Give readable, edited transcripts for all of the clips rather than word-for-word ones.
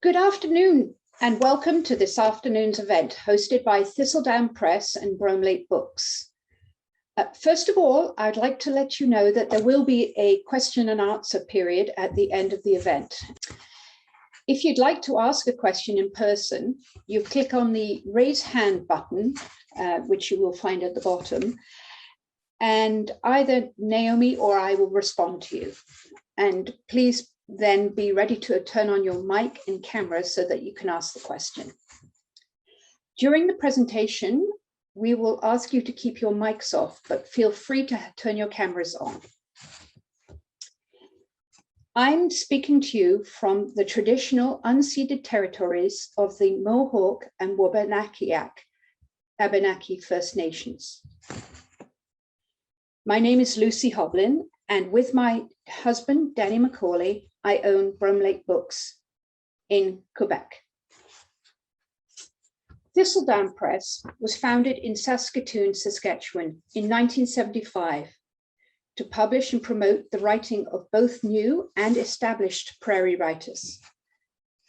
Good afternoon and welcome to this afternoon's event hosted by Thistledown Press and Bromley Books. First of all, I'd like to let you know that there will be a question and answer period at the end of the event. If you'd like to ask a question in person, you click on the raise hand button, which you will find at the bottom, and either Naomi or I will respond to you. And please then be ready to turn on your mic and camera so that you can ask the question. During the presentation, we will ask you to keep your mics off, but feel free to turn your cameras on. I'm speaking to you from the traditional unceded territories of the Mohawk and Abenaki First Nations. My name is Lucy Hoblin, and with my husband, Danny McCauley, I own Bromley Books in Quebec. Thistledown Press was founded in Saskatoon, Saskatchewan in 1975 to publish and promote the writing of both new and established prairie writers.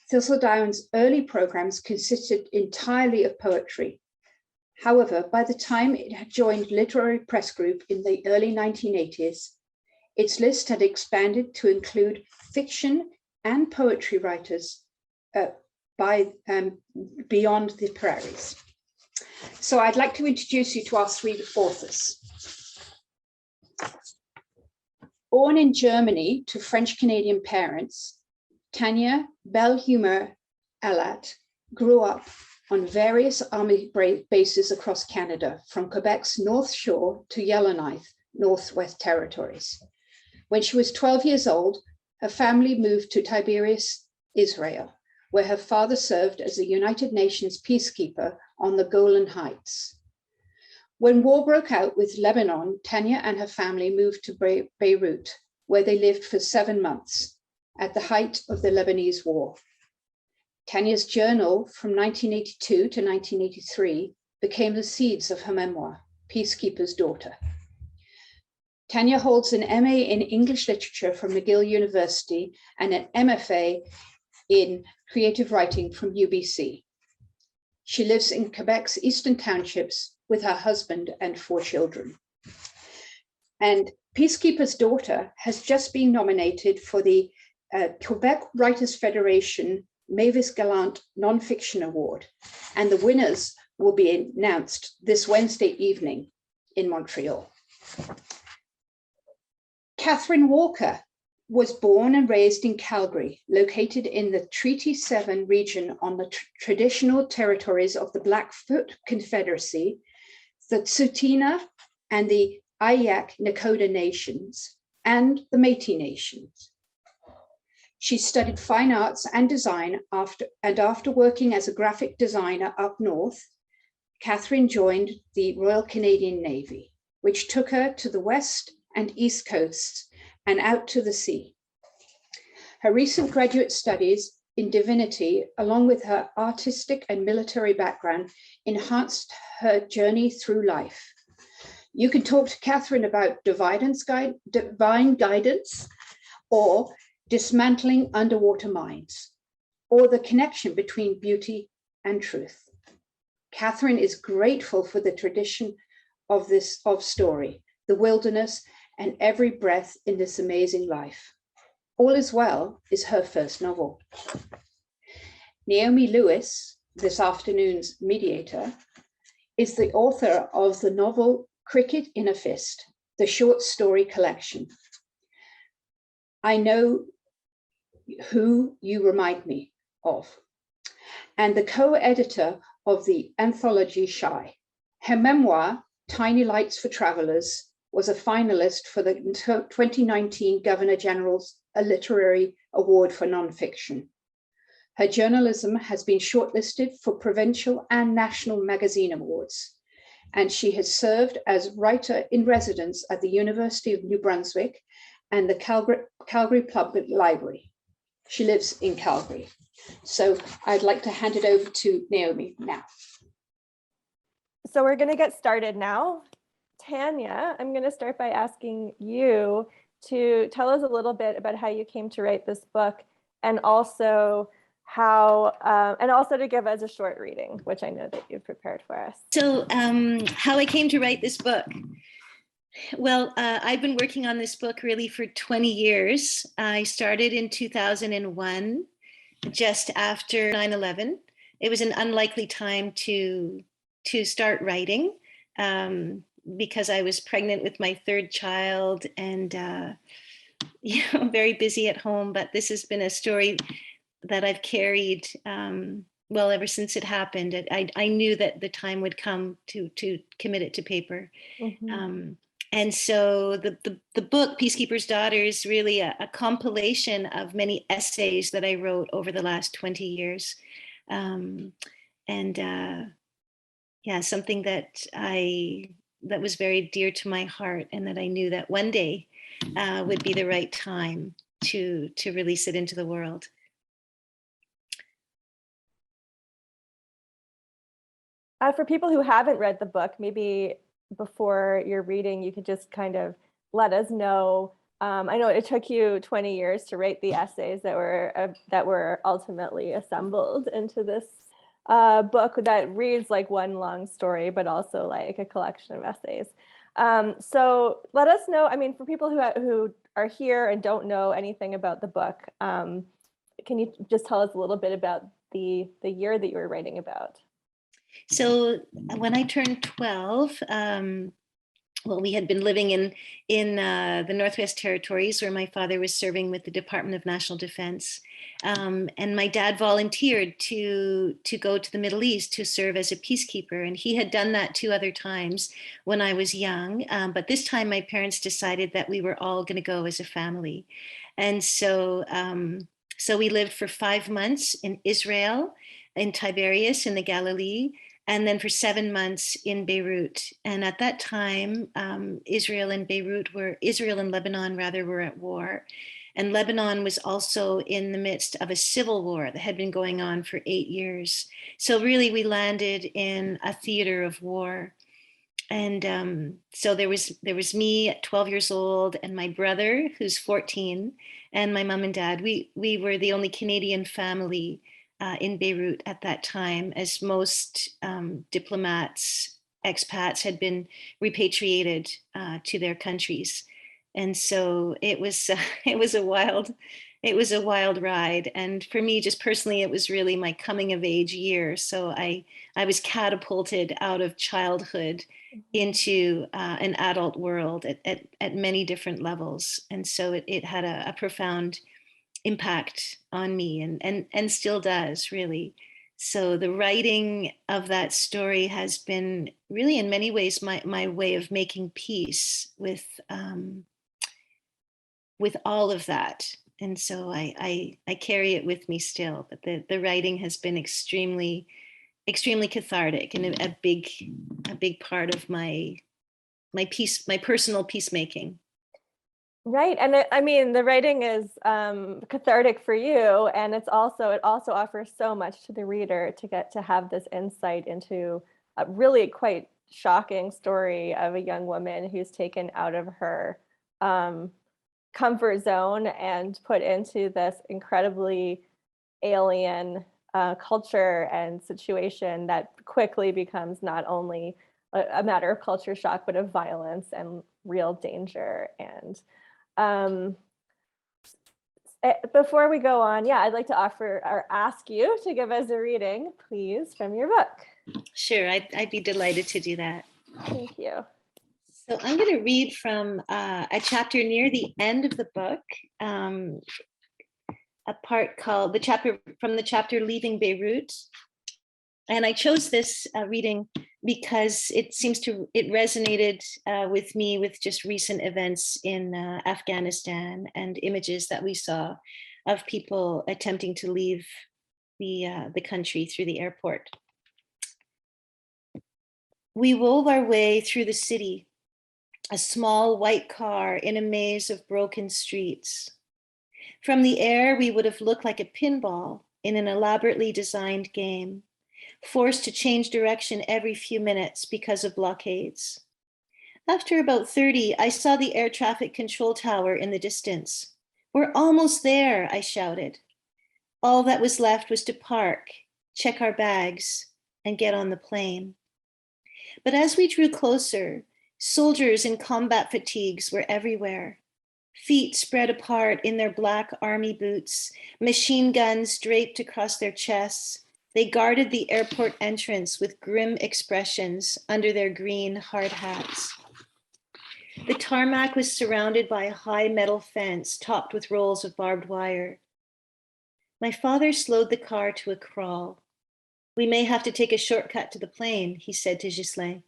Thistledown's early programs consisted entirely of poetry. However, by the time it had joined Literary Press Group in the early 1980s, its list had expanded to include fiction and poetry writers beyond the prairies. So I'd like to introduce you to our three authors. Born in Germany to French-Canadian parents, Tanya BellehumeurAllatt grew up on various army bases across Canada, from Quebec's North Shore to Yellowknife, Northwest Territories. When she was 12 years old, her family moved to Tiberius, Israel, where her father served as a United Nations peacekeeper on the Golan Heights. When war broke out with Lebanon, Tanya and her family moved to Beirut, where they lived for 7 months at the height of the Lebanese War. Tanya's journal from 1982 to 1983 became the seeds of her memoir, Peacekeeper's Daughter. Tanya holds an MA in English Literature from McGill University and an MFA in Creative Writing from UBC. She lives in Quebec's Eastern Townships with her husband and 4 children. And Peacekeeper's Daughter has just been nominated for the Quebec Writers Federation Mavis Gallant Nonfiction Award, and the winners will be announced this Wednesday evening in Montreal. Katherine Walker was born and raised in Calgary, located in the Treaty 7 region on the traditional territories of the Blackfoot Confederacy, the Tsuut'ina and the Ayak Nakota Nations, and the Métis Nations. She studied fine arts and design after working as a graphic designer up north, Katherine joined the Royal Canadian Navy, which took her to the west and east coasts and out to the sea. Her recent graduate studies in divinity, along with her artistic and military background, enhanced her journey through life. You can talk to Katherine about divine guidance, or dismantling underwater minds, or the connection between beauty and truth. Katherine is grateful for the tradition of story, the wilderness, and every breath in this amazing life. All Is Well is her first novel. Naomi Lewis, this afternoon's mediator, is the author of the novel Cricket in a Fist, the short story collection. I Know Who You Remind Me Of, and the co-editor of the anthology Shy. Her memoir, Tiny Lights for Travelers, was a finalist for the 2019 Governor General's Literary Award for Nonfiction. Her journalism has been shortlisted for provincial and national magazine awards, and she has served as writer in residence at the University of New Brunswick and the Calgary Public Library. She lives in Calgary. So I'd like to hand it over to Naomi now. So we're going to get started now. Tanya, I'm going to start by asking you to tell us a little bit about how you came to write this book, and also how, and also to give us a short reading, which I know that you've prepared for us. So how I came to write this book. Well, I've been working on this book really for 20 years. I started in 2001, just after 9/11. It was an unlikely time to start writing because I was pregnant with my third child and very busy at home. But this has been a story that I've carried well ever since it happened. I knew that the time would come to commit it to paper. Mm-hmm. And so the book, Peacekeeper's Daughter, is really a compilation of many essays that I wrote over the last 20 years. Something that was very dear to my heart, and that I knew that one day would be the right time to release it into the world. For people who haven't read the book, maybe before your reading, you could just kind of let us know. I know it took you 20 years to write the essays that were ultimately assembled into this book that reads like one long story, but also like a collection of essays. So let us know. I mean, for people who are here and don't know anything about the book, can you just tell us a little bit about the year that you were writing about? So when I turned 12, we had been living in the Northwest Territories, where my father was serving with the Department of National Defense. And my dad volunteered to go to the Middle East to serve as a peacekeeper. And he had done that 2 other times when I was young. But this time my parents decided that we were all going to go as a family. And so we lived for 5 months in Israel, in Tiberius, in the Galilee, and then for 7 months in Beirut. And at that time, Israel and Lebanon were at war. And Lebanon was also in the midst of a civil war that had been going on for 8 years. So really, we landed in a theater of war. And so there was me at 12 years old, and my brother, who's 14, and my mom and dad. We were the only Canadian family in Beirut at that time, as most diplomats, expats had been repatriated to their countries. And so it was a wild ride. And for me, just personally, it was really my coming of age year. So I was catapulted out of childhood into an adult world at many different levels. And so it had a profound impact on me, and still does, really. So the writing of that story has been really, in many ways, my way of making peace with all of that. And so I carry it with me still. But the writing has been extremely cathartic, and a big part of my personal peacemaking. Right. And I mean, the writing is cathartic for you, and it also offers so much to the reader to get to have this insight into a really quite shocking story of a young woman who's taken out of her comfort zone and put into this incredibly alien culture and situation that quickly becomes not only a matter of culture shock, but of violence and real danger. And before we go on, I'd like to offer or ask you to give us a reading, please, from your book. Sure, I'd be delighted to do that. Thank you. So I'm going to read from a chapter near the end of the book, a part called the chapter Leaving Beirut. And I chose this reading because it resonated with me with just recent events in Afghanistan, and images that we saw of people attempting to leave the country through the airport. We wove our way through the city, a small white car in a maze of broken streets. From the air, we would have looked like a pinball in an elaborately designed game, forced to change direction every few minutes because of blockades. After about 30, I saw the air traffic control tower in the distance. "We're almost there," I shouted. All that was left was to park, check our bags, and get on the plane. But as we drew closer, soldiers in combat fatigues were everywhere. Feet spread apart in their black army boots, machine guns draped across their chests. They guarded the airport entrance with grim expressions under their green hard hats. The tarmac was surrounded by a high metal fence topped with rolls of barbed wire. My father slowed the car to a crawl. We may have to take a shortcut to the plane, he said to Ghislain.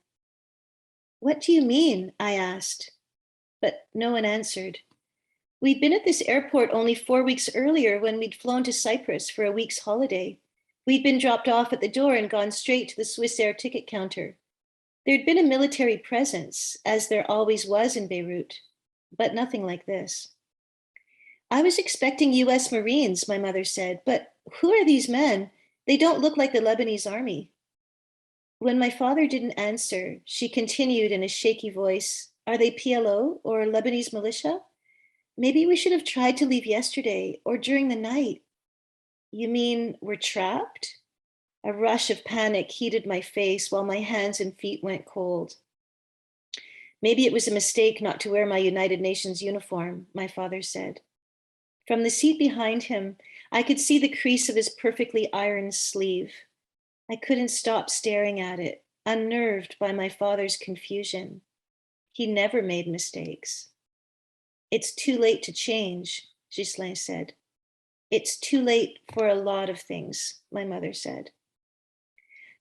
What do you mean? I asked, but no one answered. We'd been at this airport only 4 weeks earlier when we'd flown to Cyprus for a week's holiday. We'd been dropped off at the door and gone straight to the Swiss Air ticket counter. There'd been a military presence, as there always was in Beirut, but nothing like this. I was expecting US Marines, my mother said, but who are these men? They don't look like the Lebanese army. When my father didn't answer, she continued in a shaky voice, are they PLO or Lebanese militia? Maybe we should have tried to leave yesterday or during the night. You mean we're trapped? A rush of panic heated my face while my hands and feet went cold. Maybe it was a mistake not to wear my United Nations uniform, my father said. From the seat behind him, I could see the crease of his perfectly ironed sleeve. I couldn't stop staring at it, unnerved by my father's confusion. He never made mistakes. It's too late to change, Ghislain said. It's too late for a lot of things, my mother said.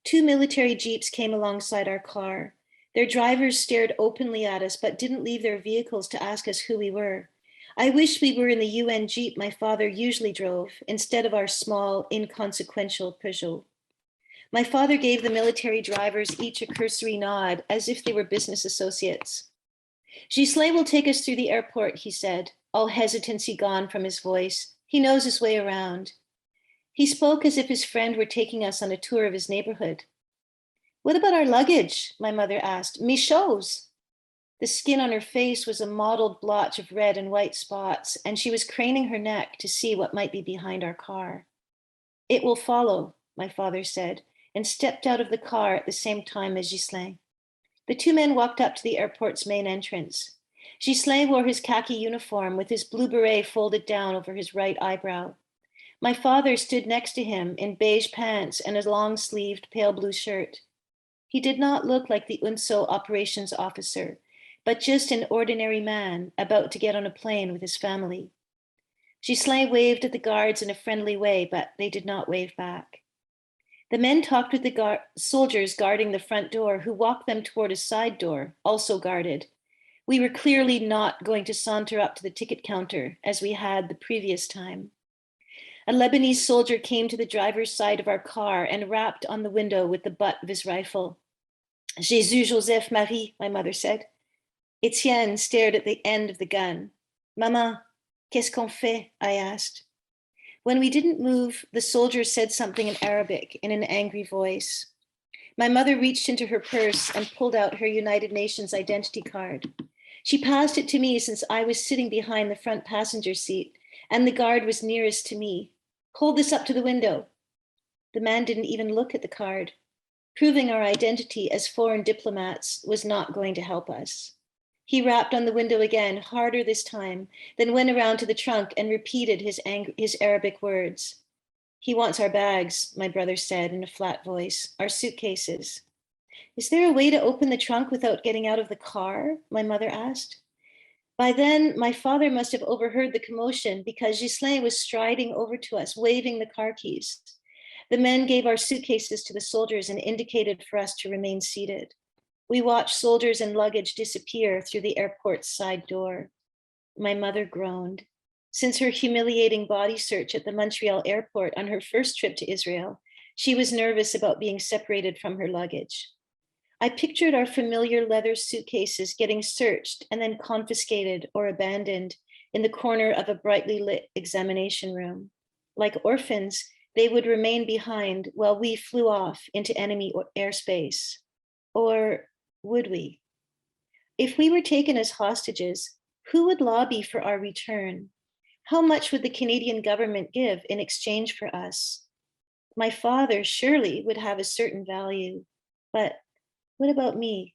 2 military jeeps came alongside our car. Their drivers stared openly at us, but didn't leave their vehicles to ask us who we were. I wish we were in the UN jeep my father usually drove, instead of our small, inconsequential Peugeot. My father gave the military drivers each a cursory nod, as if they were business associates. Ghislain will take us through the airport, he said, all hesitancy gone from his voice. He knows his way around. He spoke as if his friend were taking us on a tour of his neighborhood. What about our luggage? My mother asked. Michaud's. The skin on her face was a mottled blotch of red and white spots, and she was craning her neck to see what might be behind our car. It will follow, my father said, and stepped out of the car at the same time as Ghislain. The 2 men walked up to the airport's main entrance. Ghislain wore his khaki uniform with his blue beret folded down over his right eyebrow. My father stood next to him in beige pants and a long-sleeved pale blue shirt. He did not look like the UNSO operations officer, but just an ordinary man about to get on a plane with his family. Ghislain waved at the guards in a friendly way, but they did not wave back. The men talked with the soldiers guarding the front door, who walked them toward a side door, also guarded. We were clearly not going to saunter up to the ticket counter as we had the previous time. A Lebanese soldier came to the driver's side of our car and rapped on the window with the butt of his rifle. Jésus, Joseph, Marie, my mother said. Etienne stared at the end of the gun. Maman, qu'est-ce qu'on fait? I asked. When we didn't move, the soldier said something in Arabic in an angry voice. My mother reached into her purse and pulled out her United Nations identity card. She passed it to me since I was sitting behind the front passenger seat and the guard was nearest to me. Hold this up to the window. The man didn't even look at the card. Proving our identity as foreign diplomats was not going to help us. He rapped on the window again, harder this time, then went around to the trunk and repeated his Arabic words. He wants our bags, my brother said in a flat voice, our suitcases. Is there a way to open the trunk without getting out of the car? My mother asked. By then, my father must have overheard the commotion because Ghislain was striding over to us, waving the car keys. The men gave our suitcases to the soldiers and indicated for us to remain seated. We watched soldiers and luggage disappear through the airport's side door. My mother groaned. Since her humiliating body search at the Montreal airport on her first trip to Israel, she was nervous about being separated from her luggage. I pictured our familiar leather suitcases getting searched and then confiscated or abandoned in the corner of a brightly lit examination room. Like orphans, they would remain behind while we flew off into enemy airspace. Or would we? If we were taken as hostages, who would lobby for our return? How much would the Canadian government give in exchange for us? My father surely would have a certain value, but what about me?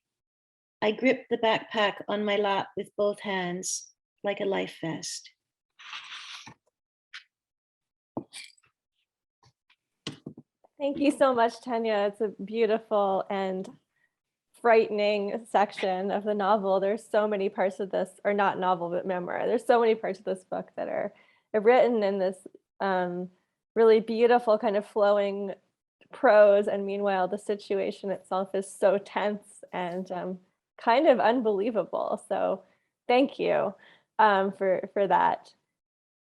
I gripped the backpack on my lap with both hands like a life vest. Thank you so much, Tanya. It's a beautiful and frightening section of the novel. There's so many parts of this, or not novel, but memoir. There's so many parts of this book that are written in this really beautiful kind of flowing prose. And meanwhile, the situation itself is so tense and kind of unbelievable. So thank you for that.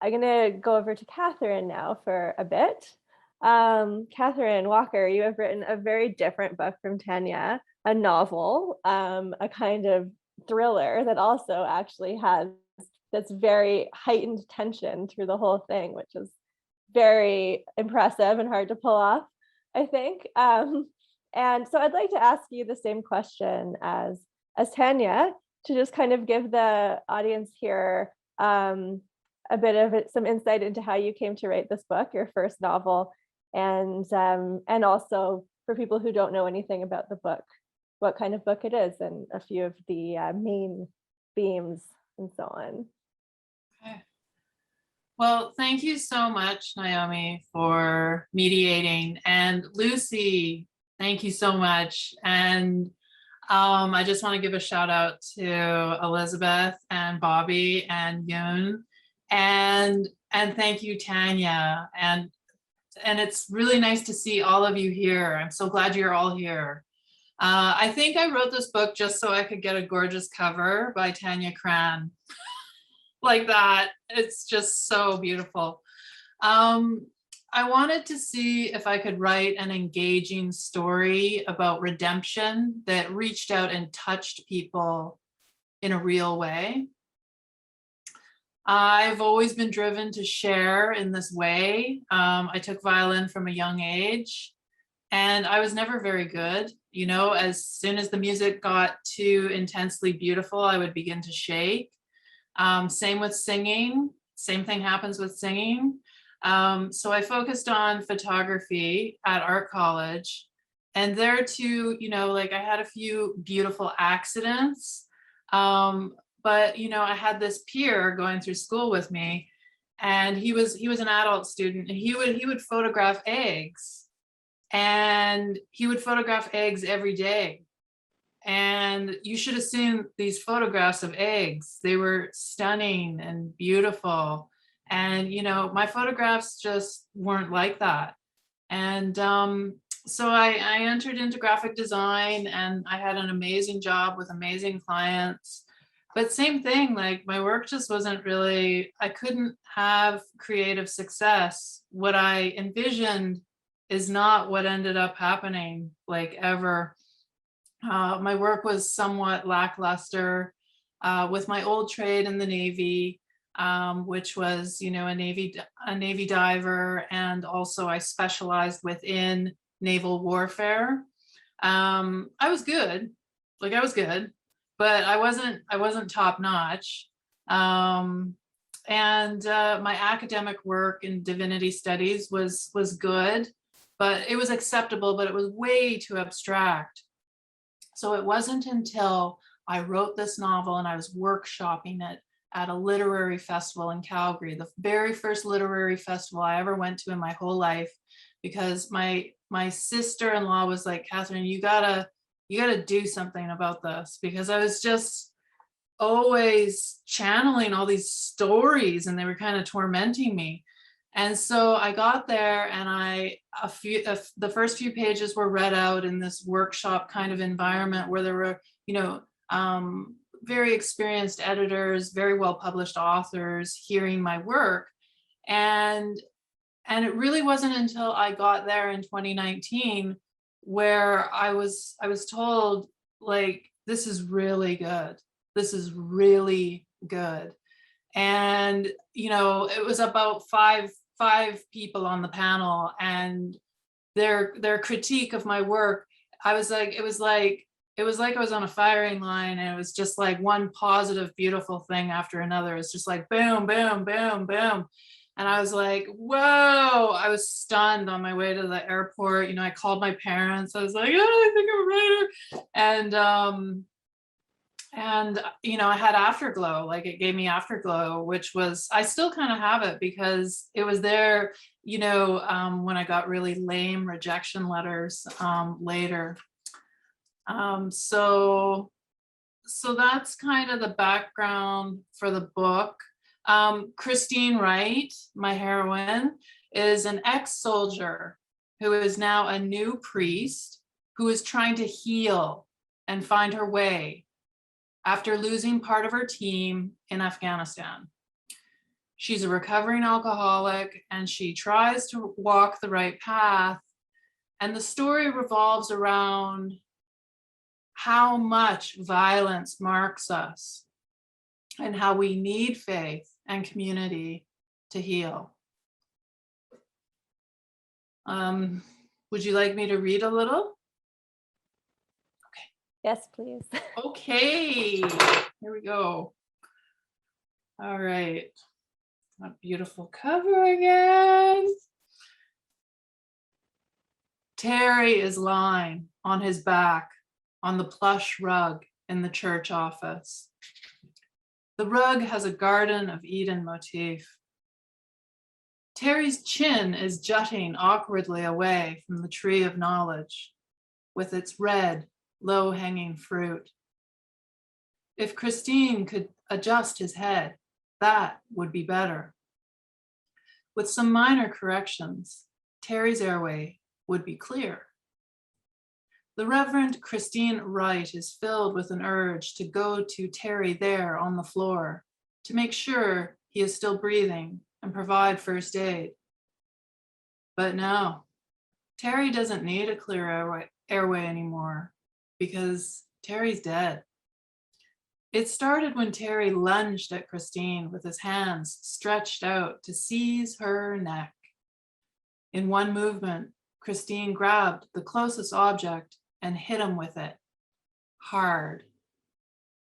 I'm going to go over to Katherine now for a bit. Katherine Walker, you have written a very different book from Tanya, a novel, a kind of thriller that also actually has this very heightened tension through the whole thing, which is very impressive and hard to pull off, I think. And so I'd like to ask you the same question as Tanya, to just kind of give the audience here a bit of some insight into how you came to write this book, your first novel, and also for people who don't know anything about the book, what kind of book it is and a few of the main themes and so on. Okay. Well, thank you so much, Naomi, for mediating, and Lucy, thank you so much. And I just want to give a shout out to Elizabeth and Bobby and Yoon, and thank you, Tanya. And it's really nice to see all of you here. I'm so glad you're all here. I think I wrote this book just so I could get a gorgeous cover by Tanya Cran. Like that. It's just so beautiful. I wanted to see if I could write an engaging story about redemption that reached out and touched people in a real way. I've always been driven to share in this way. I took violin from a young age, and I was never very good. You know, as soon as the music got too intensely beautiful, I would begin to shake. Same with singing. Same thing happens with singing. So I focused on photography at art college, and there too, you know, like I had a few beautiful accidents. But you know, I had this peer going through school with me, and he was an adult student, and he would photograph eggs, and he would photograph eggs every day. And you should have seen these photographs of eggs. They were stunning and beautiful. And you know, my photographs just weren't like that. And so I entered into graphic design, and I had an amazing job with amazing clients. But same thing, like my work just wasn't really, I couldn't have creative success. What I envisioned is not what ended up happening, like ever. My work was somewhat lackluster with my old trade in the Navy, which was, you know, a Navy diver, and also I specialized within naval warfare. I was good, but I wasn't top notch. And my academic work in divinity studies was good, but it was acceptable, but it was way too abstract. So it wasn't until I wrote this novel and I was workshopping it at a literary festival in Calgary, the very first literary festival I ever went to in my whole life, because my sister-in-law was like, Katherine, you gotta do something about this, because I was just always channeling all these stories and they were kind of tormenting me. And so I got there, and the first few pages were read out in this workshop kind of environment where there were, you know, very experienced editors, very well published authors hearing my work. And it really wasn't until I got there in 2019 where I was told, like, this is really good. This is really good. And, you know, it was about five people on the panel, and their critique of my work, I was like, it it was like I was on a firing line, and it was just like one positive, beautiful thing after another. It's just like boom, boom, boom, boom. And I was like, whoa, I was stunned on my way to the airport. I called my parents. I was like, oh, I think I'm a writer. And I had afterglow, like it gave me afterglow, which was, I still kind of have it because it was there, when I got really lame rejection letters later. So that's kind of the background for the book. Christine Wright, my heroine, is an ex-soldier who is now a new priest who is trying to heal and find her way after losing part of her team in Afghanistan. She's a recovering alcoholic, and she tries to walk the right path. And the story revolves around how much violence marks us and how we need faith and community to heal. Would you like me to read a little? Yes, please. Okay, here we go. All right, a beautiful cover again. Terry is lying on his back on the plush rug in the church office. The rug has a Garden of Eden motif. Terry's chin is jutting awkwardly away from the tree of knowledge with its red, low-hanging fruit. If Christine could adjust his head, that would be better. With some minor corrections, Terry's airway would be clear. The Reverend Christine Wright is filled with an urge to go to Terry there on the floor to make sure he is still breathing and provide first aid. But no, Terry doesn't need a clear airway anymore because Terry's dead. It started when Terry lunged at Christine with his hands stretched out to seize her neck. In one movement, Christine grabbed the closest object and hit him with it, hard.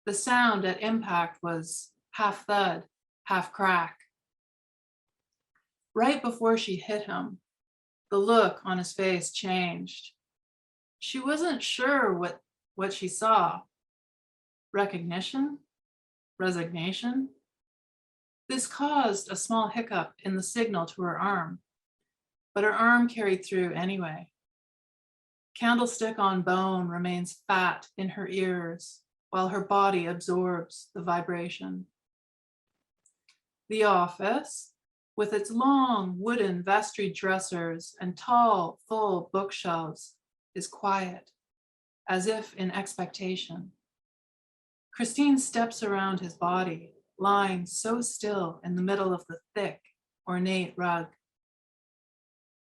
The sound at impact was half thud, half crack. Right before she hit him, the look on his face changed. She wasn't sure what she saw. Recognition? Resignation? This caused a small hiccup in the signal to her arm, but her arm carried through anyway. Candlestick on bone remains fat in her ears while her body absorbs the vibration. The office, with its long wooden vestry dressers and tall, full bookshelves, is quiet, as if in expectation. Christine steps around his body, lying so still in the middle of the thick, ornate rug.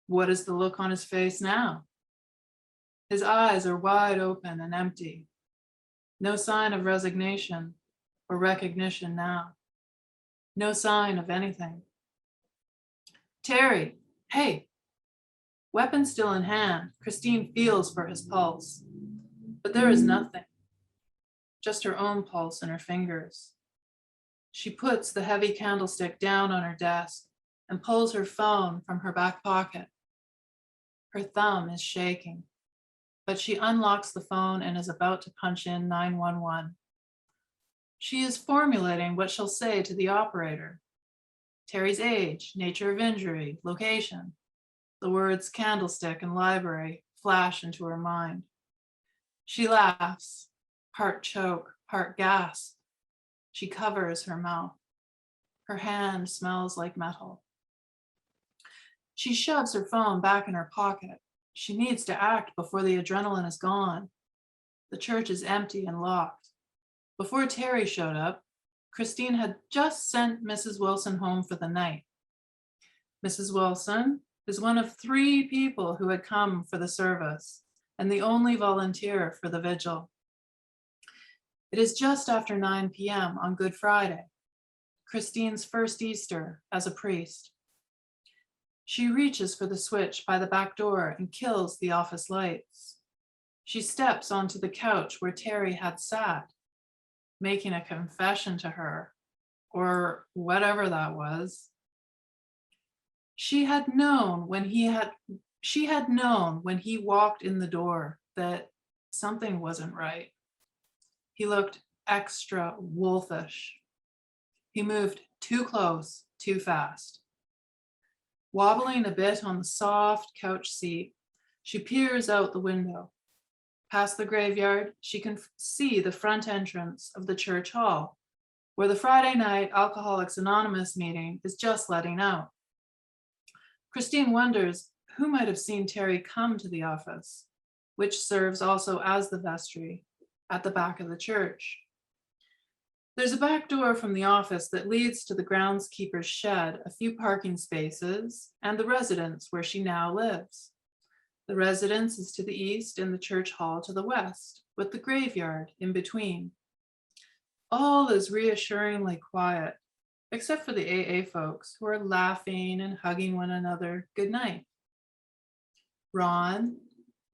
What is the look on his face now? His eyes are wide open and empty. No sign of resignation or recognition now. No sign of anything. Terry, hey. Weapon still in hand, Christine feels for his pulse, but there is nothing. Just her own pulse in her fingers. She puts the heavy candlestick down on her desk and pulls her phone from her back pocket. Her thumb is shaking, but she unlocks the phone and is about to punch in 911. She is formulating what she'll say to the operator. Terry's age, nature of injury, location. The words candlestick and library flash into her mind. She laughs, part choke, part gasp. She covers her mouth. Her hand smells like metal. She shoves her phone back in her pocket. She needs to act before the adrenaline is gone. The church is empty and locked. Before Terry showed up, Christine had just sent Mrs. Wilson home for the night. Mrs. Wilson is one of 3 people who had come for the service and the only volunteer for the vigil. It is just after 9 p.m. on Good Friday, Christine's first Easter as a priest. She reaches for the switch by the back door and kills the office lights. She steps onto the couch where Terry had sat, making a confession to her, or whatever that was. She had known when he walked in the door that something wasn't right. He looked extra wolfish. He moved too close, too fast. Wobbling a bit on the soft couch seat, she peers out the window. Past the graveyard, she can see the front entrance of the church hall, where the Friday night Alcoholics Anonymous meeting is just letting out. Christine wonders who might have seen Terry come to the office, which serves also as the vestry, at the back of the church. There's a back door from the office that leads to the groundskeeper's shed, a few parking spaces, and the residence where she now lives. The residence is to the east and the church hall to the west, with the graveyard in between. All is reassuringly quiet, except for the AA folks who are laughing and hugging one another goodnight. Ron,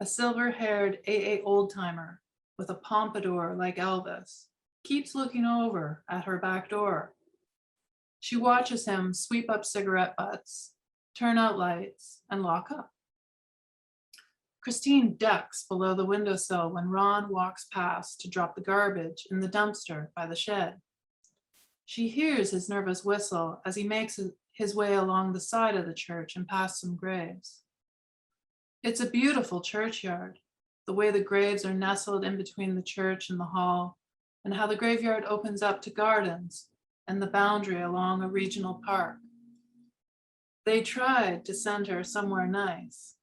a silver-haired AA old-timer with a pompadour like Elvis, keeps looking over at her back door. She watches him sweep up cigarette butts, turn out lights, and lock up. Christine ducks below the windowsill when Ron walks past to drop the garbage in the dumpster by the shed. She hears his nervous whistle as he makes his way along the side of the church and past some graves. It's a beautiful churchyard, the way the graves are nestled in between the church and the hall, and how the graveyard opens up to gardens and the boundary along a regional park. They tried to send her somewhere nice.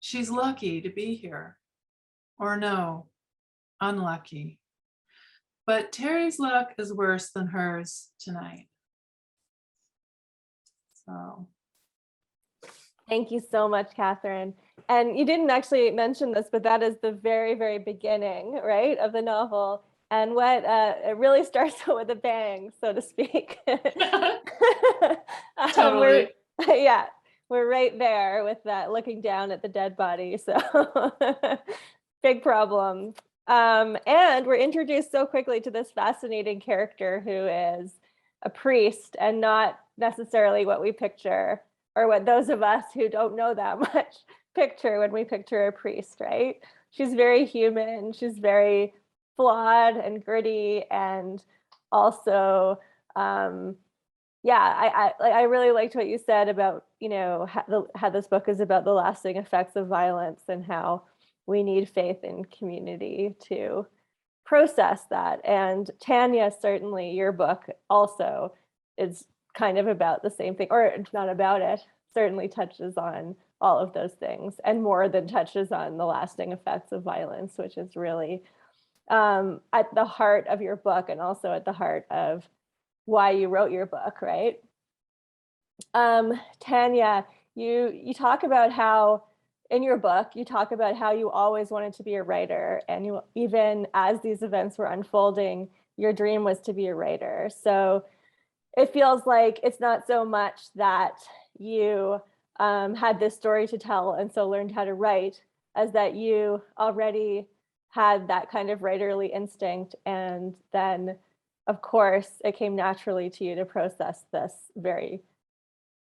She's lucky to be here. Or no, unlucky. But Terry's luck is worse than hers tonight. So. Thank you so much, Katherine. And you didn't actually mention this, but that is the very, very beginning, right, of the novel. And what it really starts out with a bang, so to speak. Totally. We're right there with that, looking down at the dead body. So big problem. And we're introduced so quickly to this fascinating character who is a priest, and not necessarily what we picture, or what those of us who don't know that much picture when we picture a priest, right? She's very human. She's very flawed and gritty, and also, I really liked what you said about, how this book is about the lasting effects of violence and how we need faith in community to process that. And Tanya, certainly your book also is kind of about the same thing, or not about it, certainly touches on all of those things, and more than touches on the lasting effects of violence, which is really at the heart of your book, and also at the heart of why you wrote your book, right? Tanya, you talk about how, in your book, you talk about how you always wanted to be a writer, and you, even as these events were unfolding, your dream was to be a writer. So it feels like it's not so much that you had this story to tell and so learned how to write, as that you already had that kind of writerly instinct. And then, of course, it came naturally to you to process this very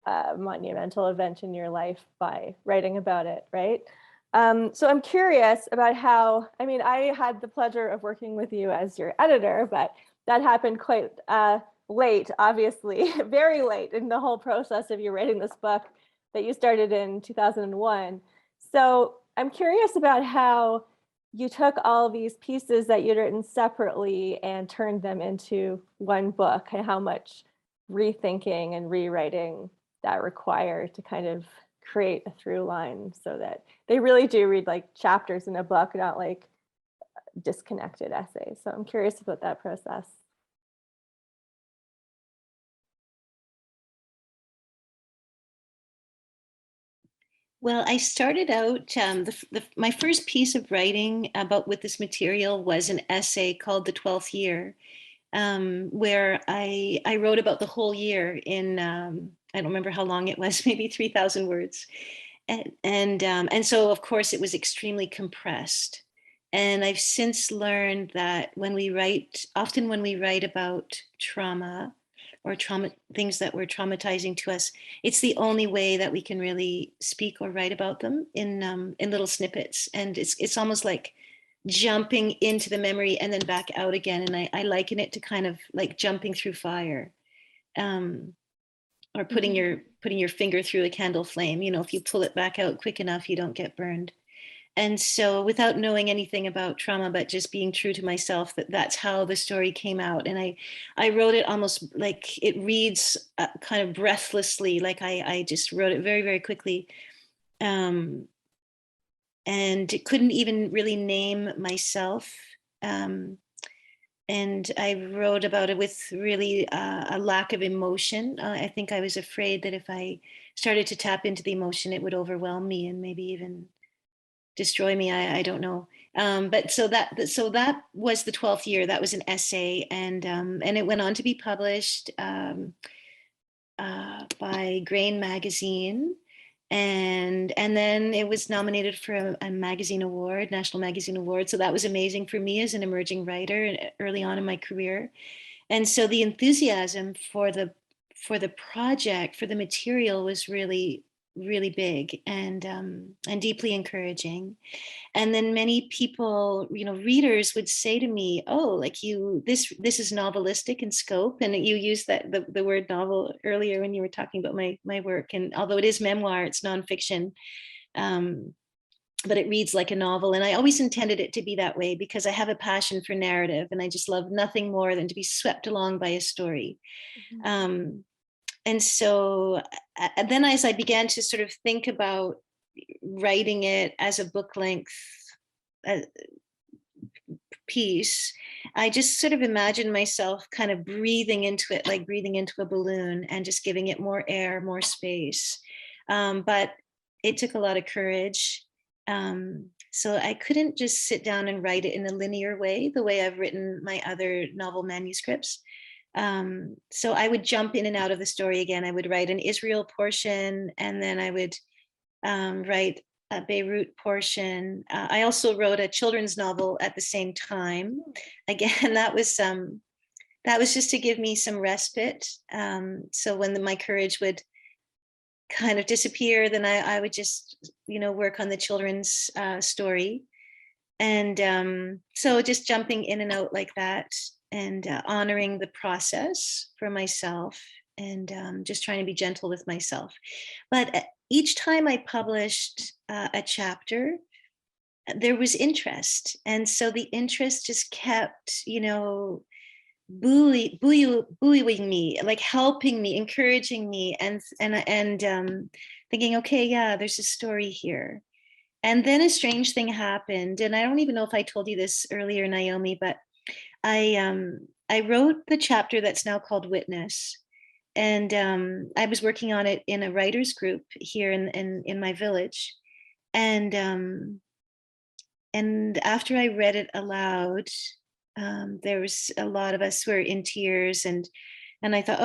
monumental event in your life by writing about it, right? So I'm curious about how, I had the pleasure of working with you as your editor, but that happened quite late, obviously, very late in the whole process of you writing this book that you started in 2001. So I'm curious about how you took all these pieces that you'd written separately and turned them into one book, and how much rethinking and rewriting that required to kind of create a through line, so that they really do read like chapters in a book, not like disconnected essays. So I'm curious about that process. Well, I started out, my first piece of writing with this material was an essay called The 12th Year, where I wrote about the whole year in, I don't remember how long it was, maybe 3,000 words. And so of course it was extremely compressed. And I've since learned that often when we write about trauma or things that were traumatizing to us, it's the only way that we can really speak or write about them in little snippets. And it's almost like jumping into the memory and then back out again. And I liken it to kind of like jumping through fire, or putting your finger through a candle flame. If you pull it back out quick enough, you don't get burned. And so without knowing anything about trauma, but just being true to myself, that's how the story came out. And I wrote it almost like it reads kind of breathlessly, like I just wrote it very, very quickly. And couldn't even really name myself. And I wrote about it with really a lack of emotion. I think I was afraid that if I started to tap into the emotion, it would overwhelm me and maybe even destroy me. I don't know. But so that was the 12th year. That was an essay, and it went on to be published by Grain magazine, and then it was nominated for a magazine award, National Magazine Award. So that was amazing for me as an emerging writer early on in my career. And so the enthusiasm for the project, for the material, was really, really big and deeply encouraging. And then many people, readers would say to me, "Oh, like this is novelistic in scope." And you used the word novel earlier when you were talking about my work. And although it is memoir, it's nonfiction, but it reads like a novel. And I always intended it to be that way because I have a passion for narrative, and I just love nothing more than to be swept along by a story. Mm-hmm. And so then as I began to sort of think about writing it as a book length piece, I just sort of imagined myself kind of breathing into it, like breathing into a balloon, and just giving it more air, more space. But it took a lot of courage. So I couldn't just sit down and write it in a linear way, the way I've written my other novel manuscripts. So I would jump in and out of the story again. I would write an Israel portion, and then I would write a Beirut portion. I also wrote a children's novel at the same time. Again, that was just to give me some respite. So when my courage would kind of disappear, then I would just, work on the children's story. And so just jumping in and out like that, and honoring the process for myself, and just trying to be gentle with myself. But each time I published a chapter, there was interest. And so the interest just kept, buoying me, like helping me, encouraging me, and thinking, okay, yeah, there's a story here. And then a strange thing happened. And I don't even know if I told you this earlier, Naomi, but I wrote the chapter that's now called Witness. And I was working on it in a writers group here in my village. And after I read it aloud, there was a lot of us who were in tears. And I thought,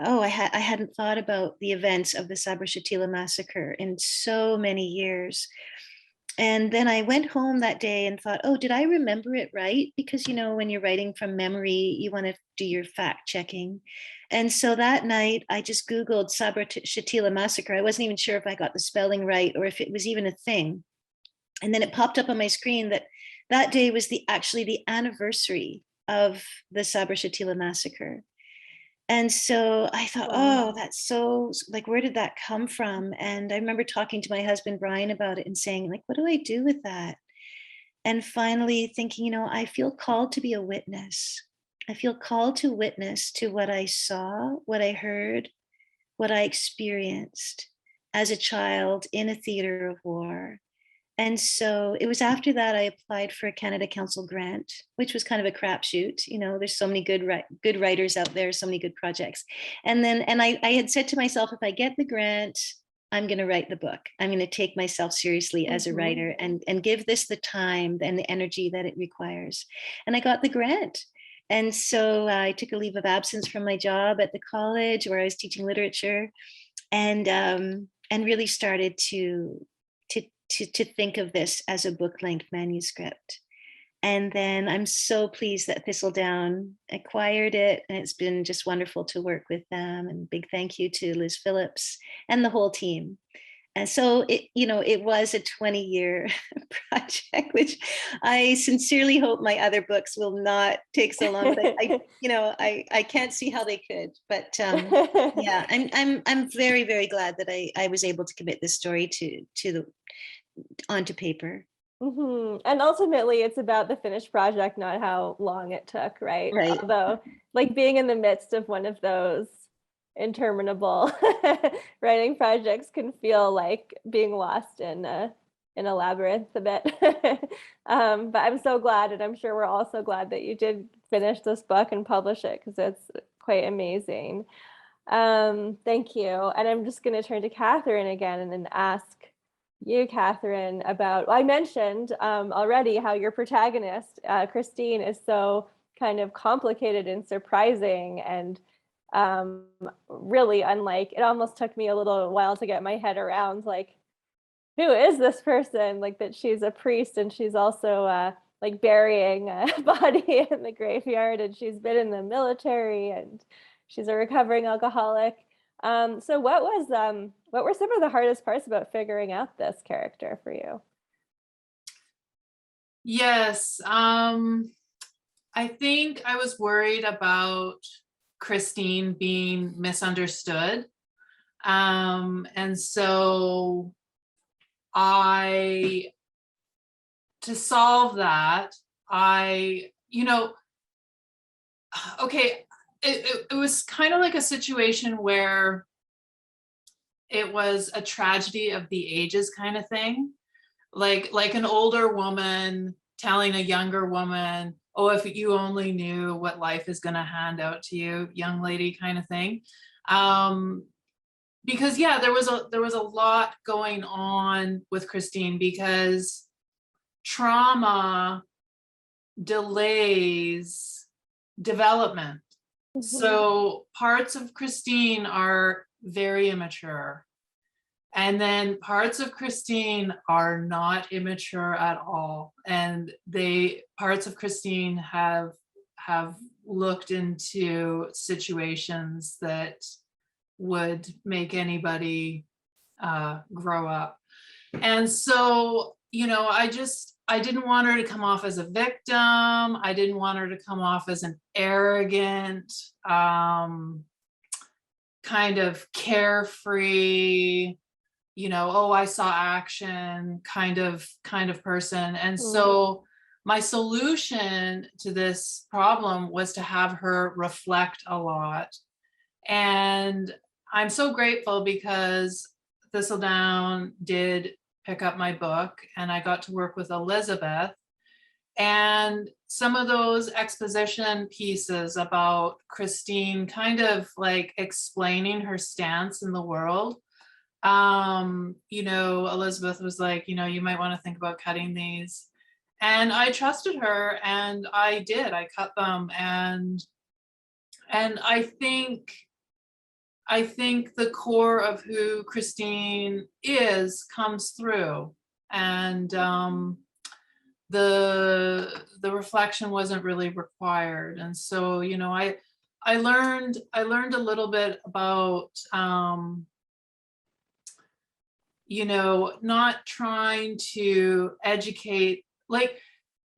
I hadn't thought about the events of the Sabra Shatila massacre in so many years. And then I went home that day and thought, oh, did I remember it right? Because, when you're writing from memory, you want to do your fact checking. And so that night, I just Googled Sabra Shatila massacre. I wasn't even sure if I got the spelling right or if it was even a thing. And then it popped up on my screen that day was actually the anniversary of the Sabra Shatila massacre. And so I thought, oh, that's so, like, where did that come from? And I remember talking to my husband, Brian, about it and saying, like, what do I do with that? And finally thinking, I feel called to be a witness. I feel called to witness to what I saw, what I heard, what I experienced as a child in a theater of war. And so it was after that I applied for a Canada Council grant, which was kind of a crapshoot. There's so many good writers out there, so many good projects. And I had said to myself, if I get the grant, I'm going to write the book. I'm going to take myself seriously as a writer and give this the time and the energy that it requires. And I got the grant. And so I took a leave of absence from my job at the college where I was teaching literature. And really started to think of this as a book-length manuscript. And then I'm so pleased that Thistledown acquired it, and it's been just wonderful to work with them. And big thank you to Liz Phillips and the whole team. And so it was a 20-year project, which I sincerely hope my other books will not take so long. But I can't see how they could. But yeah, I'm very, very glad that I was able to commit this story onto paper. Mm-hmm. And ultimately, it's about the finished project, not how long it took, right? Right. Although, like being in the midst of one of those interminable writing projects can feel like being lost in a labyrinth a bit. But I'm so glad, and I'm sure we're all so glad that you did finish this book and publish it, because it's quite amazing. Thank you. And I'm just going to turn to Katherine again and then ask you, Katherine, about, I mentioned already how your protagonist, Christine, is so kind of complicated and surprising and really unlike, it almost took me a little while to get my head around, like, who is this person? Like that she's a priest and she's also like burying a body in the graveyard, and she's been in the military and she's a recovering alcoholic. So what were some of the hardest parts about figuring out this character for you? Yes, I think I was worried about Christine being misunderstood. And so to solve that, it was kind of like a situation where it was a tragedy of the ages kind of thing, like an older woman telling a younger woman, oh, if you only knew what life is going to hand out to you, young lady, kind of thing. Because yeah, there was a lot going on with Christine, because trauma delays development. Mm-hmm. So parts of Christine are very immature, and then parts of Christine are not immature at all, and parts of Christine have looked into situations that would make anybody grow up. And so I didn't want her to come off as a victim. I didn't want her to come off as an arrogant, kind of carefree, oh, I saw action kind of person. And so my solution to this problem was to have her reflect a lot. And I'm so grateful because Thistledown did pick up my book, and I got to work with Elizabeth. And some of those exposition pieces about Christine kind of like explaining her stance in the world, Elizabeth was like, you might want to think about cutting these. And I trusted her, and I did. I cut them, and I think the core of who Christine is comes through, and the reflection wasn't really required. And so I learned a little bit about not trying to educate, like,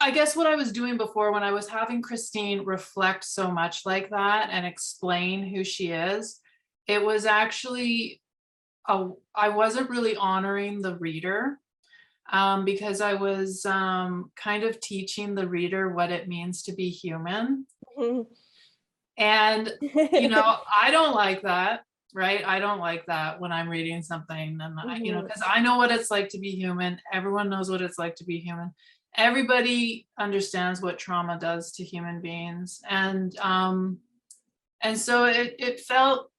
I guess what I was doing before when I was having Christine reflect so much like that and explain who she is, it was actually, I wasn't really honoring the reader, because I was kind of teaching the reader what it means to be human. Mm-hmm. And, I don't like that, right? I don't like that when I'm reading something, and mm-hmm. Because I know what it's like to be human. Everyone knows what it's like to be human. Everybody understands what trauma does to human beings. And so it felt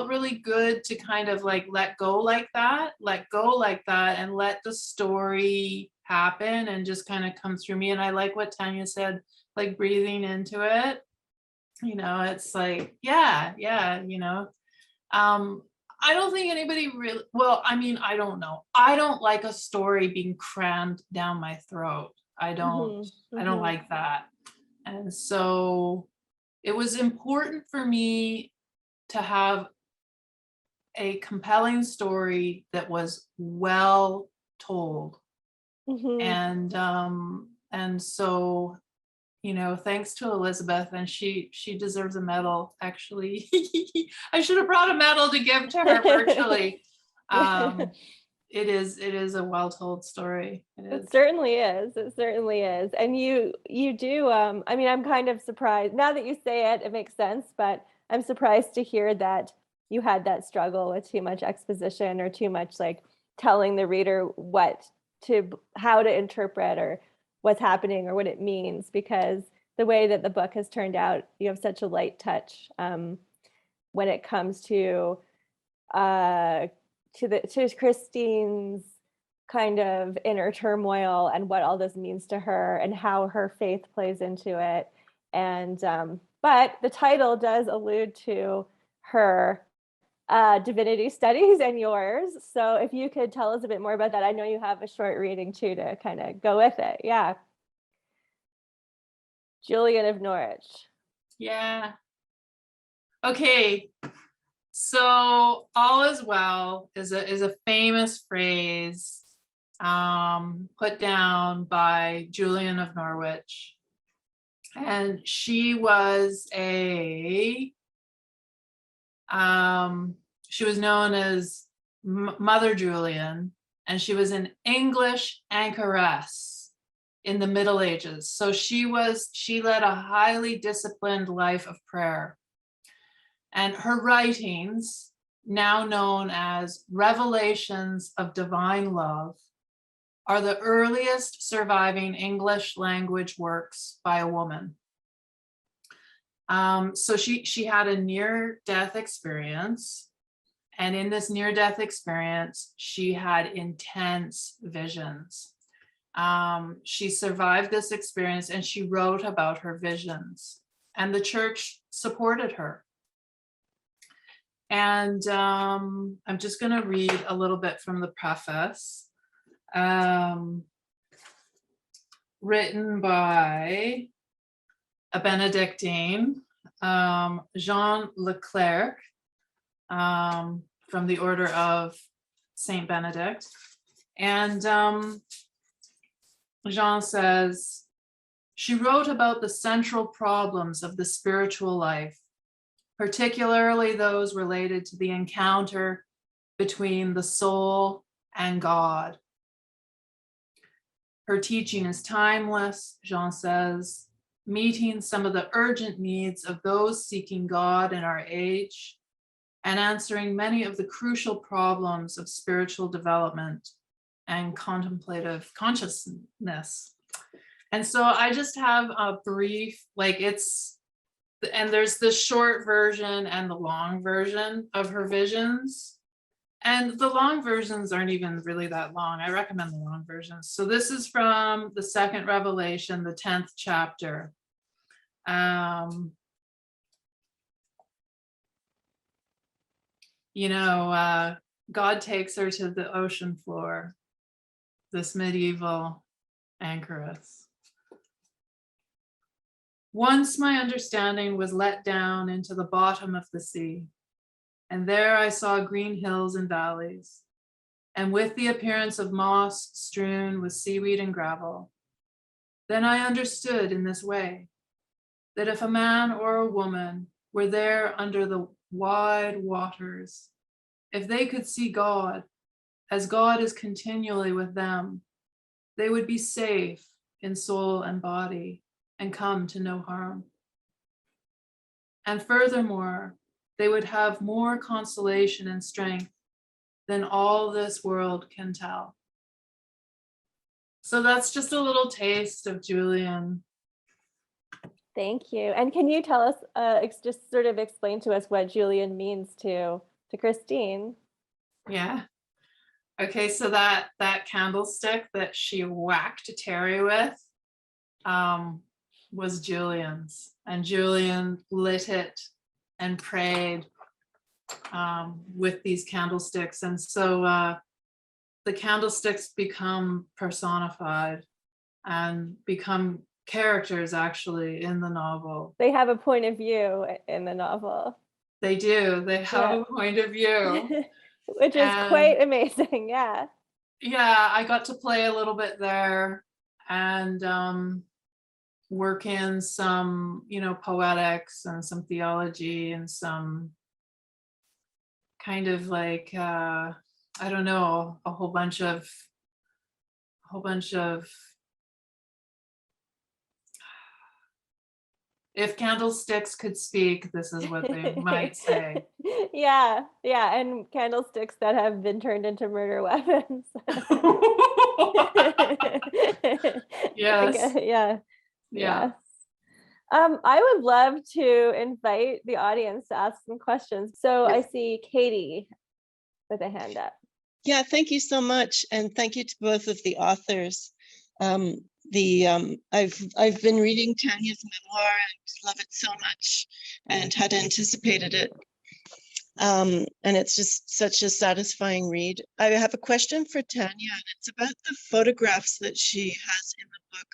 really good to kind of like let go like that, and let the story happen and just kind of come through me. And I like what Tanya said, like breathing into it. It's like, yeah. I don't think anybody really, well, I mean, I don't know. I don't like a story being crammed down my throat. I don't like that. And so it was important for me to have a compelling story that was well told. And so, you know, thanks to Elizabeth, and she deserves a medal, actually. I should have brought a medal to give to her virtually. It is a well-told story. It certainly is. It certainly is. And you do, I mean, I'm kind of surprised. Now that you say it, it makes sense, but I'm surprised to hear that you had that struggle with too much exposition or too much like telling the reader how to interpret or what's happening or what it means, because the way that the book has turned out, you have such a light touch when it comes to Christine's kind of inner turmoil and what all this means to her and how her faith plays into it. And but the title does allude to her divinity studies and yours. So if you could tell us a bit more about that. I know you have a short reading too to kind of go with it. Yeah. Julian of Norwich. Yeah. Okay. So all is well is a famous phrase put down by Julian of Norwich. And she was she was known as Mother Julian, and she was an English anchoress in the Middle Ages. So she led a highly disciplined life of prayer. And her writings, now known as Revelations of Divine Love, are the earliest surviving English language works by a woman. So she had a near-death experience. And in this near-death experience, she had intense visions. She survived this experience and she wrote about her visions. And the church supported her. And I'm just going to read a little bit from the preface, written by a Benedictine, Jean Leclerc, from the Order of Saint Benedict. And Jean says, she wrote about the central problems of the spiritual life, particularly those related to the encounter between the soul and God. Her teaching is timeless, Jean says, meeting some of the urgent needs of those seeking God in our age and answering many of the crucial problems of spiritual development and contemplative consciousness. And so I just have a brief, and there's the short version and the long version of her visions. And the long versions aren't even really that long. I recommend the long versions. So this is from the second Revelation, the 10th chapter. God takes her to the ocean floor, this medieval anchoress. Once my understanding was let down into the bottom of the sea, and there I saw green hills and valleys, and with the appearance of moss strewn with seaweed and gravel. Then I understood in this way, that if a man or a woman were there under the wide waters, if they could see God, as God is continually with them, they would be safe in soul and body and come to no harm. And furthermore, they would have more consolation and strength than all this world can tell. So that's just a little taste of Julian. Thank you. And can you tell us, just sort of explain to us what Julian means to Christine? Yeah. Okay, so that candlestick that she whacked Terry with was Julian's, and Julian lit it and prayed with these candlesticks. And so the candlesticks become personified and become characters actually in the novel. They have a point of view in the novel. They do. They have a point of view. Which is quite amazing. Yeah. Yeah, I got to play a little bit there and work in some, poetics and some theology and some kind of like, I don't know, a whole bunch of if candlesticks could speak, this is what they might say. Yeah, and candlesticks that have been turned into murder weapons. Yes. Yeah. I would love to invite the audience to ask some questions. So I see Katie with a hand up. Yeah, thank you so much, and thank you to both of the authors. I've been reading Tanya's memoir and love it so much, and had anticipated it. And it's just such a satisfying read. I have a question for Tanya, and it's about the photographs that she has in the book.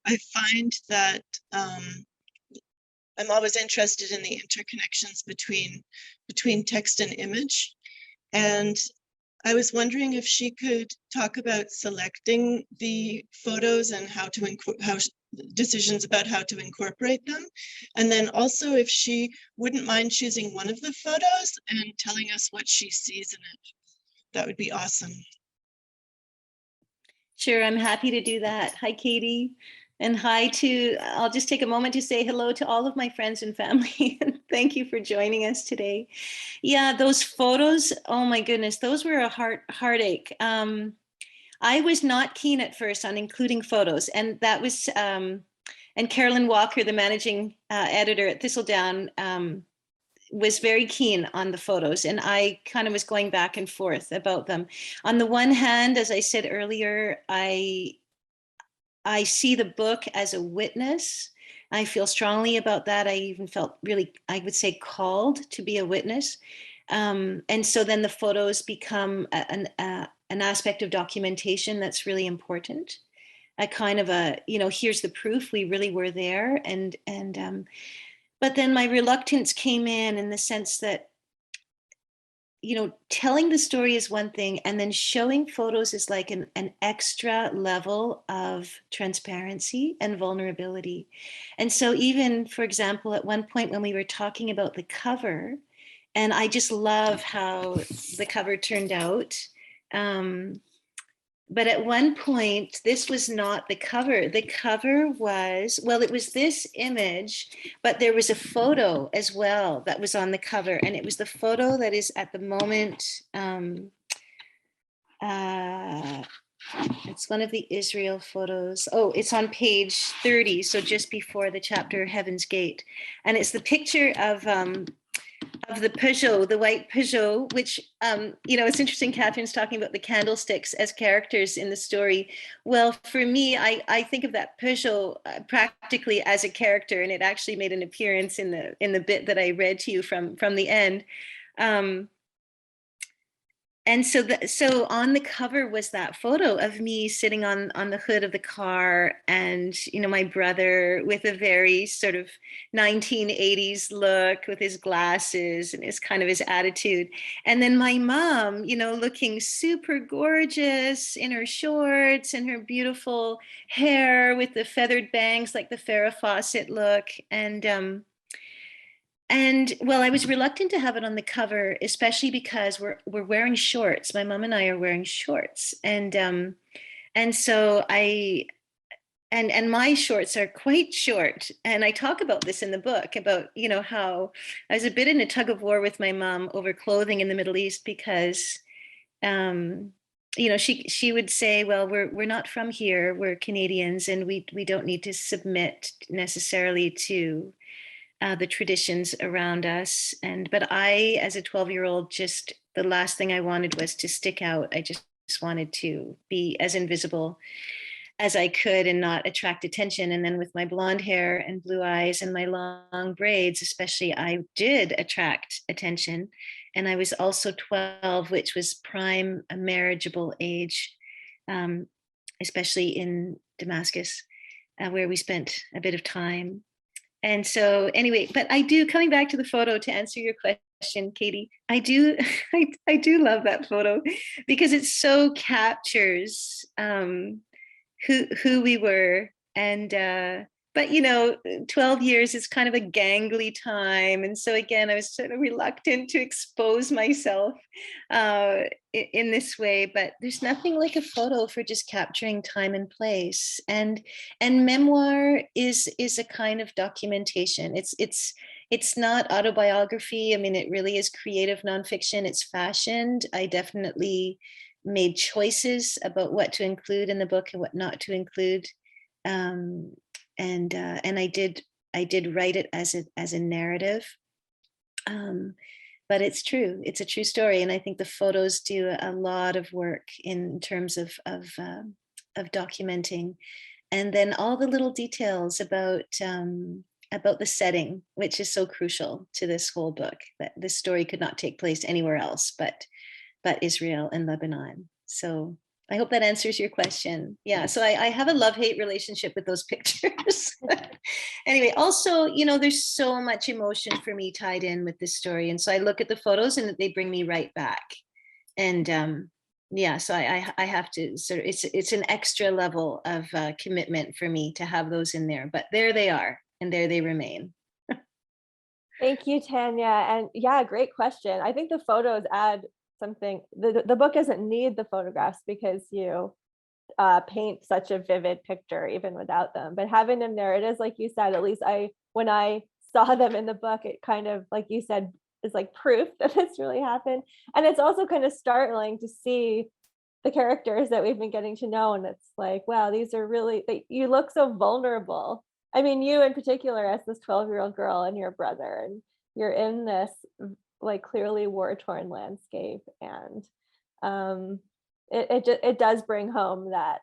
I find that I'm always interested in the interconnections between text and image, and I was wondering if she could talk about selecting the photos and decisions about how to incorporate them. And then also if she wouldn't mind choosing one of the photos and telling us what she sees in it. That would be awesome. Sure, I'm happy to do that. Hi, Katie. And I'll just take a moment to say hello to all of my friends and family. And thank you for joining us today. Yeah, those photos, oh my goodness, those were a heartache. I was not keen at first on including photos, and that was, and Carolyn Walker, the managing editor at Thistledown, was very keen on the photos, and I kind of was going back and forth about them. On the one hand, as I said earlier, I see the book as a witness. I feel strongly about that. I even felt really, I would say, called to be a witness. And so then the photos become an aspect of documentation that's really important. A kind of here's the proof, we really were there. But then my reluctance came in the sense that, telling the story is one thing, and then showing photos is like an extra level of transparency and vulnerability. And so even, for example, at one point when we were talking about the cover, and I just love how the cover turned out. But at one point, this was not the cover. The cover was, it was this image, but there was a photo as well that was on the cover. And it was the photo that is at the moment, it's one of the Israel photos. Oh, it's on page 30. So just before the chapter Heaven's Gate. And it's the picture of the Peugeot, the white Peugeot, which, it's interesting, Catherine's talking about the candlesticks as characters in the story. Well, for me, I think of that Peugeot practically as a character, and it actually made an appearance in the bit that I read to you from the end. And so on the cover was that photo of me sitting on the hood of the car, and, my brother with a very sort of 1980s look with his glasses and his attitude. And then my mom, looking super gorgeous in her shorts and her beautiful hair with the feathered bangs, like the Farrah Fawcett look. And well, I was reluctant to have it on the cover, especially because we're wearing shorts. My mom and I are wearing shorts, and so and my shorts are quite short. And I talk about this in the book about how I was a bit in a tug of war with my mom over clothing in the Middle East, because she would say, well, we're not from here, we're Canadians, and we don't need to submit necessarily to the traditions around us. But I, as a 12-year-old, just the last thing I wanted was to stick out. I just wanted to be as invisible as I could and not attract attention. And then with my blonde hair and blue eyes and my long braids, especially, I did attract attention. And I was also 12, which was prime marriageable age, especially in Damascus, where we spent a bit of time. And so anyway, but I do, coming back to the photo to answer your question, Katie, I do love that photo because it so captures who we were. And but 12 years is kind of a gangly time, and so again I was sort of reluctant to expose myself in this way, but there's nothing like a photo for just capturing time and place. And memoir is a kind of documentation. It's not autobiography. I mean, it really is creative nonfiction. It's fashioned. I definitely made choices about what to include in the book and what not to include. And I did write it as a narrative, but it's true. It's a true story, and I think the photos do a lot of work in terms of documenting, and then all the little details about the setting, which is so crucial to this whole book. That this story could not take place anywhere else but Israel and Lebanon. So I hope that answers your question. Yeah, so I have a love-hate relationship with those pictures. Anyway, also, there's so much emotion for me tied in with this story. And so I look at the photos and they bring me right back. And yeah, so I have to sort of, it's an extra level of commitment for me to have those in there. But there they are, and there they remain. Thank you, Tanya. And yeah, great question. I think the photos add something. The book doesn't need the photographs because you paint such a vivid picture even without them, but having them there, it is, like you said, at least when I saw them in the book, it kind of, like you said, is like proof that this really happened. And it's also kind of startling to see the characters that we've been getting to know, and it's like, wow, these are really, you look so vulnerable. I mean, you in particular as this 12-year-old girl and your brother, and you're in this like clearly war-torn landscape, and it does bring home that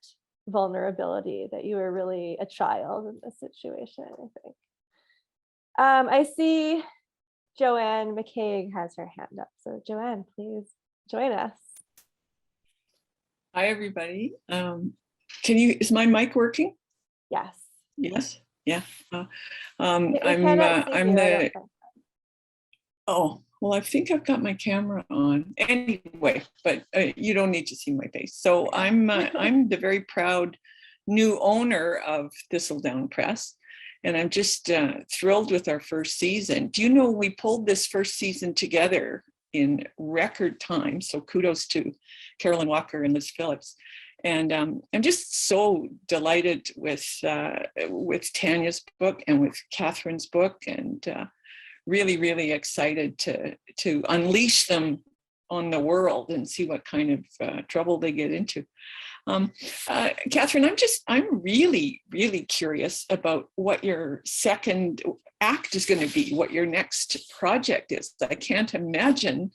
vulnerability that you were really a child in this situation, I think. I see Joanne McCaig has her hand up, so Joanne, please join us. Hi, everybody. Is my mic working? Yes. Yes. Yeah. I'm the. Oh, well, I think I've got my camera on anyway, but you don't need to see my face. So I'm the very proud new owner of Thistledown Press, and I'm just thrilled with our first season. Do you know we pulled this first season together in record time? So kudos to Carolyn Walker and Liz Phillips. And I'm just so delighted with Tanya's book and with Katherine's book, and really, really excited to unleash them on the world and see what kind of trouble they get into. Katherine, I'm really, really curious about what your second act is going to be, what your next project is. I can't imagine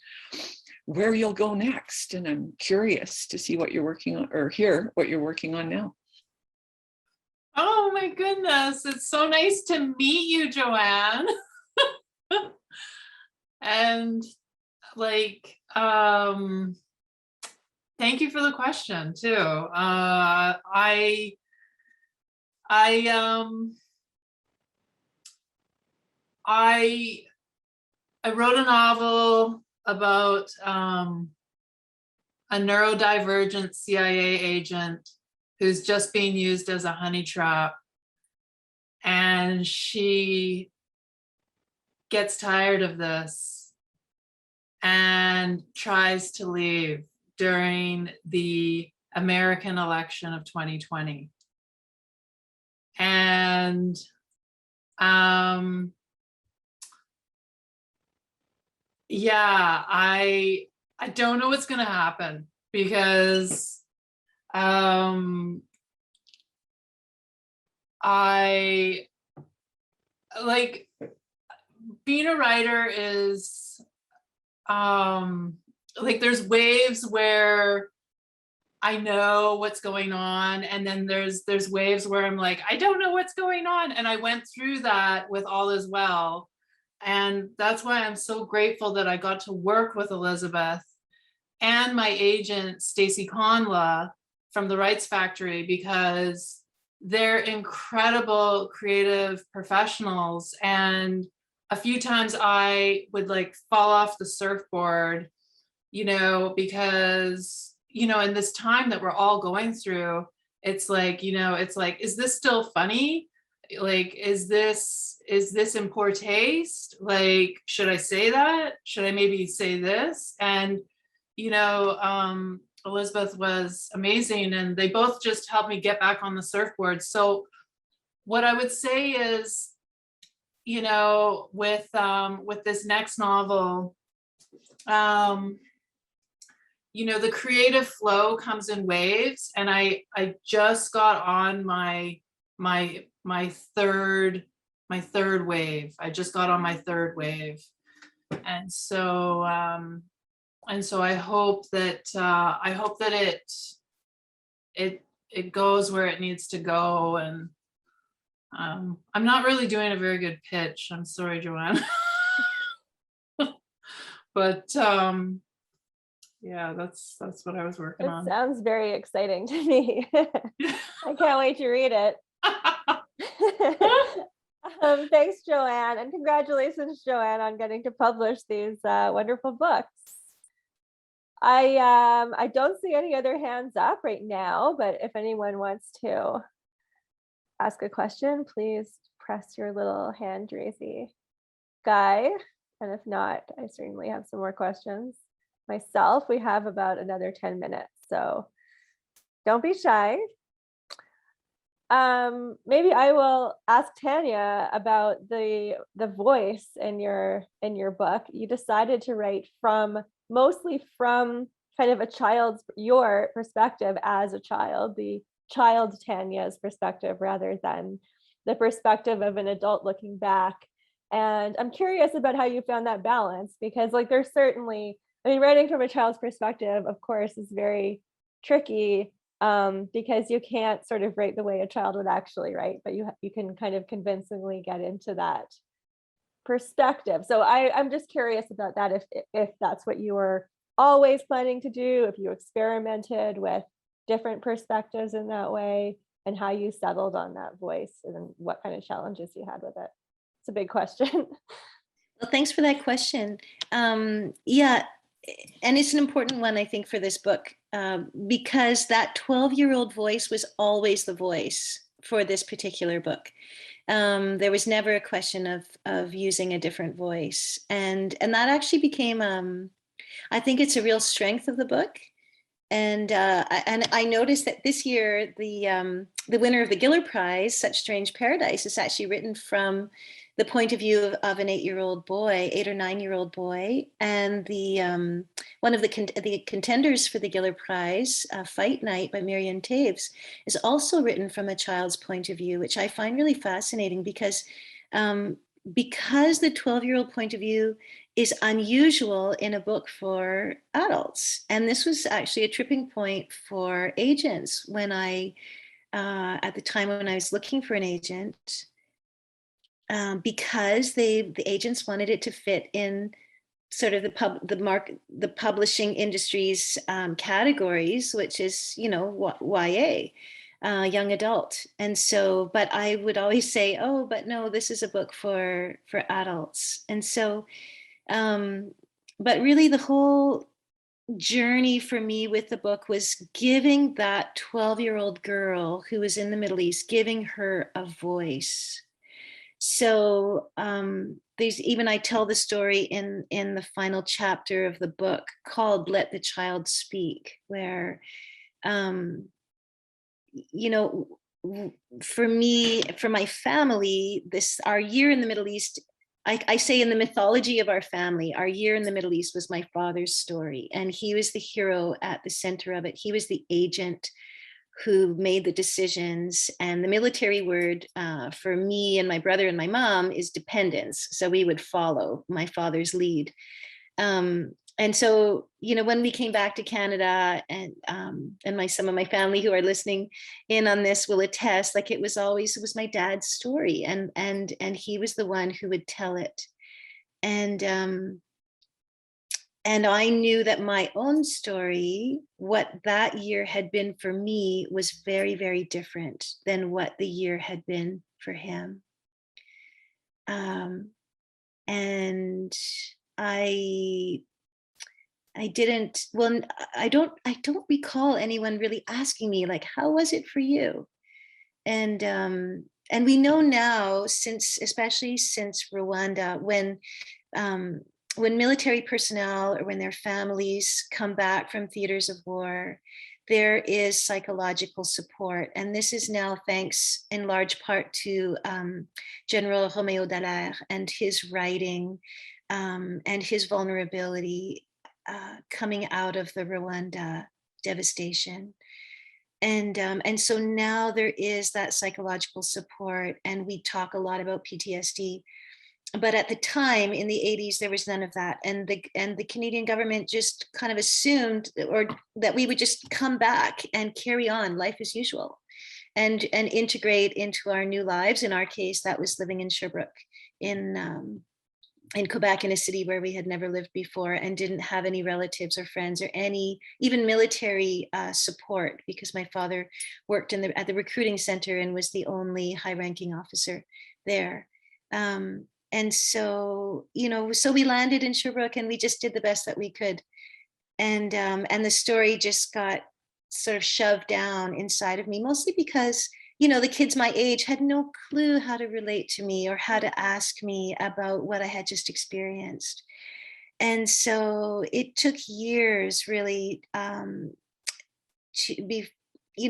where you'll go next, and I'm curious to see what you're working on, or hear what you're working on now. Oh my goodness, it's so nice to meet you, Joanne. And like, thank you for the question too. I wrote a novel about a neurodivergent CIA agent who's just being used as a honey trap, and she gets tired of this and tries to leave during the American election of 2020. And yeah, I don't know what's going to happen, because I like being a writer is like there's waves where I know what's going on, and then there's waves where I'm like, I don't know what's going on. And I went through that with All Is Well, And that's why I'm so grateful that I got to work with Elizabeth and my agent, Stacy Conla from the Wright's Factory, because they're incredible creative professionals. And a few times I would like fall off the surfboard, because, in this time that we're all going through, it's like, is this still funny? Like, is this in poor taste? Like, should I say that? Should I maybe say this? And, Elizabeth was amazing, and they both just helped me get back on the surfboard. So what I would say is, with this next novel, the creative flow comes in waves, and I just got on my third wave. I just got on my third wave, and so I hope that it goes where it needs to go. And I'm not really doing a very good pitch. I'm sorry, Joanne. But yeah, that's what I was working on. It sounds very exciting to me. I can't wait to read it. Thanks, Joanne, and congratulations, Joanne, on getting to publish these wonderful books. I don't see any other hands up right now, but if anyone wants to ask a question, please press your little hand raisey guy. And if not, I certainly have some more questions myself. We have about another 10 minutes, so don't be shy. Maybe I will ask Tanya about the voice in your book. You decided to write mostly from kind of your perspective as a child, the child Tanya's perspective, rather than the perspective of an adult looking back. And I'm curious about how you found that balance, because there's certainly, writing from a child's perspective, of course, is very tricky, because you can't sort of write the way a child would actually write, but you can kind of convincingly get into that perspective. So I'm just curious about that, if that's what you were always planning to do, if you experimented with different perspectives in that way, and how you settled on that voice, and what kind of challenges you had with it. It's a big question. Well, thanks for that question. Yeah, and it's an important one, I think, for this book, because that 12-year-old voice was always the voice for this particular book. There was never a question of using a different voice, and that actually became, I think it's a real strength of the book. And I noticed that this year the winner of the Giller Prize, Such Strange Paradise, is actually written from the point of view of an 8 or 9-year-old boy. And the one of the contenders for the Giller Prize, Fight Night by Miriam Taves, is also written from a child's point of view, which I find really fascinating, because the 12-year-old point of view is unusual in a book for adults. And this was actually a tripping point for agents when at the time when I was looking for an agent, because the agents wanted it to fit in sort of the publishing industry's categories, which is, YA, young adult. And so, but I would always say, oh, but no, this is a book for adults. And so, but really the whole journey for me with the book was giving that 12-year-old girl who was in the Middle East, giving her a voice. So I tell the story in the final chapter of the book called Let the Child Speak, where, for me, for my family, our year in the Middle East, I say in the mythology of our family, our year in the Middle East was my father's story, and he was the hero at the center of it. He was the agent who made the decisions, and the military word for me and my brother and my mom is dependence. So we would follow my father's lead. And so, when we came back to Canada, and some of my family who are listening in on this will attest, it was my dad's story, and he was the one who would tell it. And I knew that my own story, what that year had been for me, was very, very different than what the year had been for him. And I didn't, well, I don't recall anyone really asking me, like, how was it for you? And we know now, especially since Rwanda, when military personnel or when their families come back from theaters of war, there is psychological support. And this is now thanks in large part to General Romeo Dallaire and his writing and his vulnerability coming out of the Rwanda devastation. And so now there is that psychological support, and we talk a lot about PTSD. But at the time in the 80s, there was none of that. And the Canadian government just kind of assumed or that we would just come back and carry on life as usual and integrate into our new lives. In our case, that was living in Sherbrooke in Quebec, in a city where we had never lived before and didn't have any relatives or friends or any even military support, because my father worked at the recruiting center and was the only high-ranking officer there. And so, so we landed in Sherbrooke and we just did the best that we could. And the story just got sort of shoved down inside of me, mostly because, the kids my age had no clue how to relate to me or how to ask me about what I had just experienced. And so it took years really to be,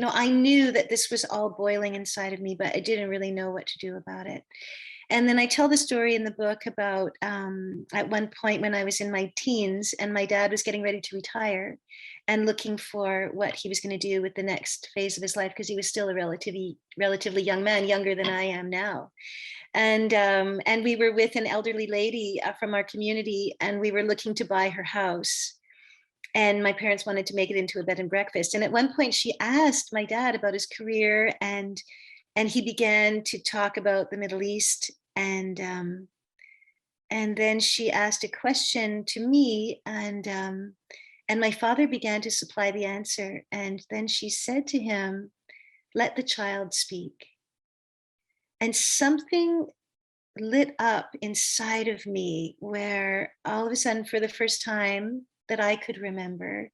I knew that this was all boiling inside of me, but I didn't really know what to do about it. And then I tell the story in the book about at one point when I was in my teens and my dad was getting ready to retire and looking for what he was going to do with the next phase of his life, because he was still a relatively young man, younger than I am now. And we were with an elderly lady from our community, and we were looking to buy her house. And my parents wanted to make it into a bed and breakfast. And at one point she asked my dad about his career, and he began to talk about the Middle East. And then she asked a question to me, and my father began to supply the answer. And then she said to him, "Let the child speak." And something lit up inside of me where all of a sudden, for the first time that I could remember,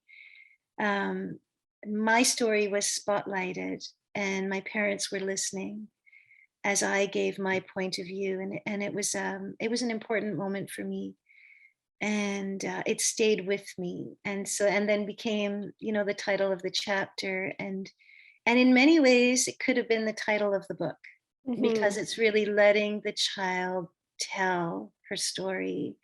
my story was spotlighted and my parents were listening as I gave my point of view. And it was an important moment for me. And it stayed with me. And then became, the title of the chapter. And in many ways, it could have been the title of the book, because it's really letting the child tell her story.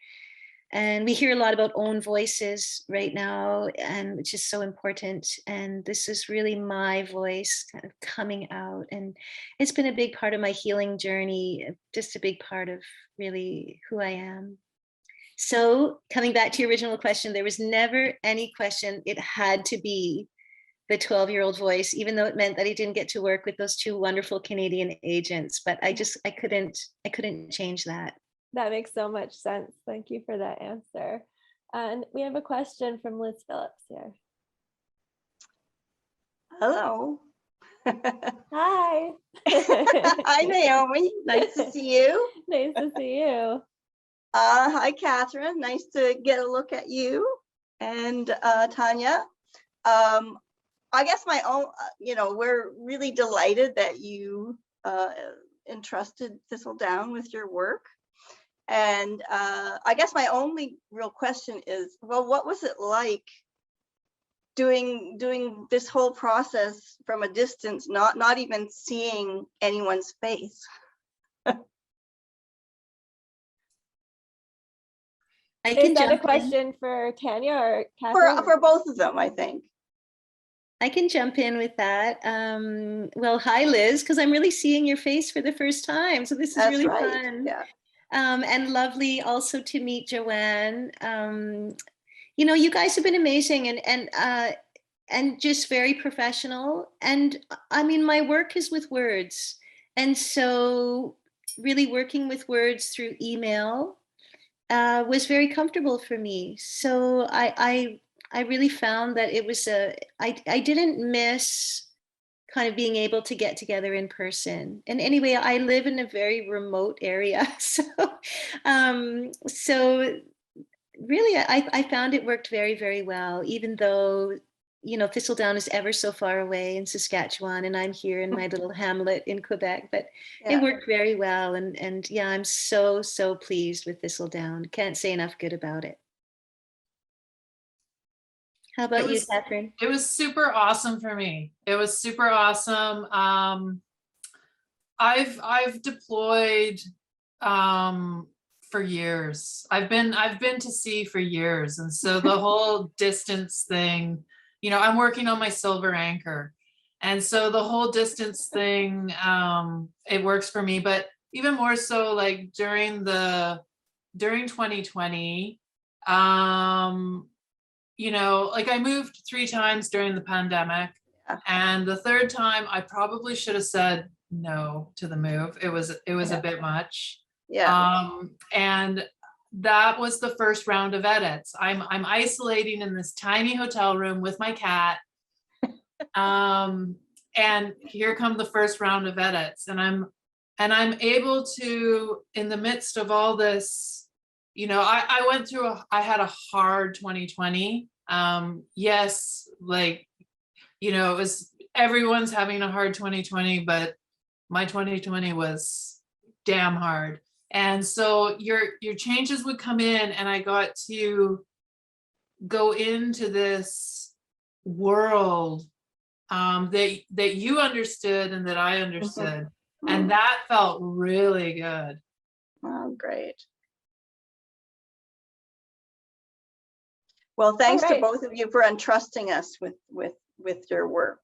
And we hear a lot about own voices right now, and which is so important. And this is really my voice kind of coming out. And it's been a big part of my healing journey, just a big part of really who I am. So coming back to your original question, there was never any question. It had to be the 12-year-old voice, even though it meant that I didn't get to work with those two wonderful Canadian agents. But I couldn't change that. That makes so much sense. Thank you for that answer. And we have a question from Liz Phillips here. Hello. Hi. Hi, Naomi. Nice to see you. Nice to see you. Hi, Katherine. Nice to get a look at you. And Tanya. I guess my own, we're really delighted that you entrusted Thistledown with your work. And I guess my only real question is, well, what was it like doing this whole process from a distance, not even seeing anyone's face? Is that a question for Tanya or Katherine? For both of them, I think. I can jump in with that. Well, hi, Liz, because I'm really seeing your face for the first time. So this is really fun. Yeah. And lovely also to meet Joanne. You guys have been amazing and just very professional. And I mean, my work is with words. And so really working with words through email was very comfortable for me. So I really found that it was I didn't miss kind of being able to get together in person. And anyway, I live in a very remote area. So really, I found it worked very, very well, even though, you know, Thistledown is ever so far away in Saskatchewan, and I'm here in my little hamlet in Quebec, but Yeah. it worked very well. And yeah, I'm so, so pleased with Thistledown. Can't say enough good about it. How about you, Katherine? It was super awesome for me. It was super awesome. I've deployed for years. I've been to sea for years, and so the whole distance thing, you know, I'm working on my silver anchor, and so the whole distance thing, it works for me. But even more so, like during 2020, you know, like I moved 3 times during the pandemic, and the 3rd time I probably should have said no to the move. It was a bit much. Yeah. And that was the first round of edits. I'm isolating in this tiny hotel room with my cat. And here come the first round of edits, and I'm able to, in the midst of all this, you know, I went through I had a hard 2020. Yes, like, you know, it was, everyone's having a hard 2020, but my 2020 was damn hard. And so your changes would come in, and I got to go into this world that you understood and that I understood. And that felt really good. Oh, great. Well, thanks to both of you for entrusting us with your work.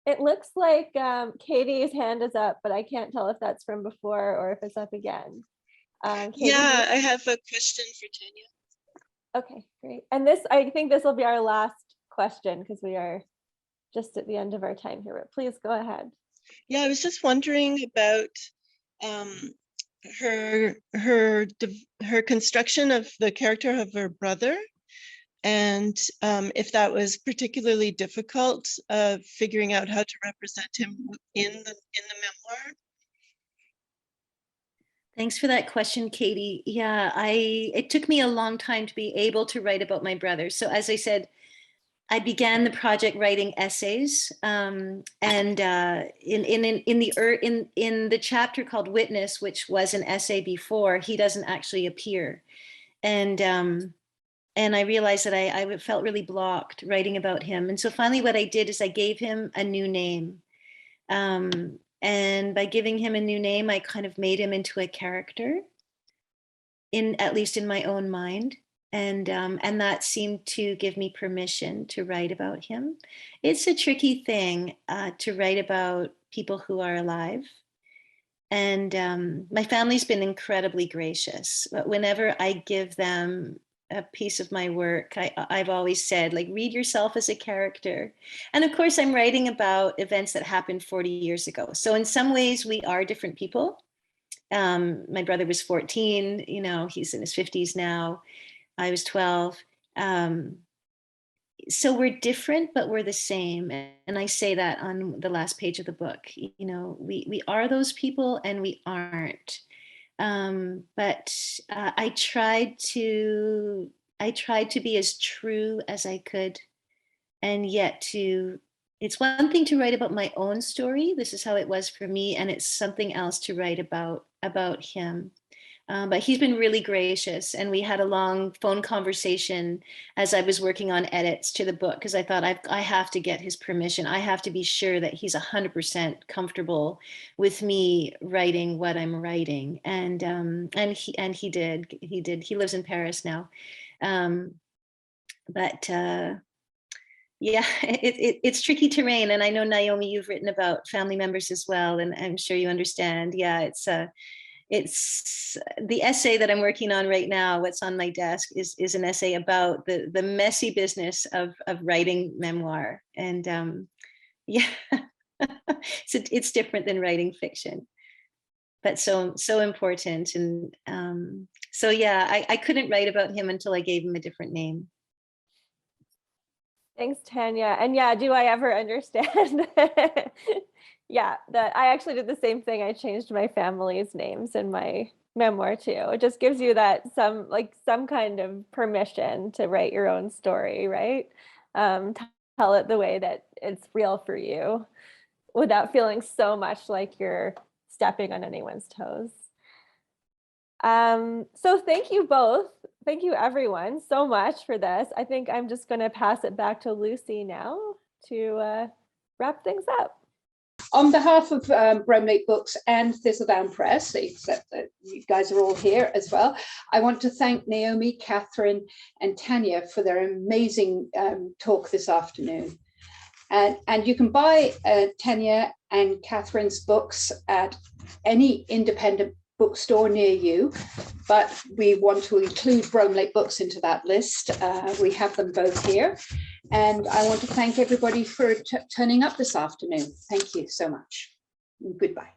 It looks like Katie's hand is up, but I can't tell if that's from before or if it's up again. Katie, yeah, I have a question for Tanya. Okay, great. And this, I think this will be our last question because we are just at the end of our time here, but please go ahead. Yeah, I was just wondering about her construction of the character of her brother, and if that was particularly difficult, figuring out how to represent him in the memoir. Thanks for that question, Katie. Yeah, it took me a long time to be able to write about my brother. So as I said, I began the project writing essays, and in the chapter called Witness, which was an essay before, he doesn't actually appear, and I realized that I felt really blocked writing about him, and so finally, what I did is I gave him a new name, and by giving him a new name, I kind of made him into a character, at least in my own mind. And that seemed to give me permission to write about him. It's a tricky thing to write about people who are alive. And my family's been incredibly gracious. But whenever I give them a piece of my work, I've always said, like, read yourself as a character. And of course, I'm writing about events that happened 40 years ago. So in some ways, we are different people. My brother was 14, you know, he's in his 50s now. I was 12. So we're different, but we're the same. And I say that on the last page of the book. You know, we are those people and we aren't. But I tried to be as true as I could, and yet it's one thing to write about my own story. This is how it was for me, and it's something else to write about him. But he's been really gracious, and we had a long phone conversation as I was working on edits to the book, because I thought I have to get his permission. I have to be sure that he's 100% comfortable with me writing what I'm writing, and he did. He lives in Paris now, but yeah, it's tricky terrain, and I know, Naomi, you've written about family members as well, and I'm sure you understand. Yeah, it's the essay that I'm working on right now. What's on my desk is an essay about the messy business of writing memoir, and yeah, so it's different than writing fiction. so important. And so yeah, I couldn't write about him until I gave him a different name. Thanks, Tanya. And yeah, do I ever understand? Yeah, that I actually did the same thing. I changed my family's names in my memoir too. It just gives you that some kind of permission to write your own story, right? Tell it the way that it's real for you without feeling so much like you're stepping on anyone's toes. So thank you both. Thank you everyone so much for this. I think I'm just going to pass it back to Lucy now to wrap things up. On behalf of Bromley Books and Thistledown Press, except that you guys are all here as well, I want to thank Naomi, Katherine, and Tanya for their amazing talk this afternoon. And you can buy Tanya and Katherine's books at any independent bookstore near you, but we want to include Bromley Books into that list. We have them both here. And I want to thank everybody for turning up this afternoon. Thank you so much. Goodbye.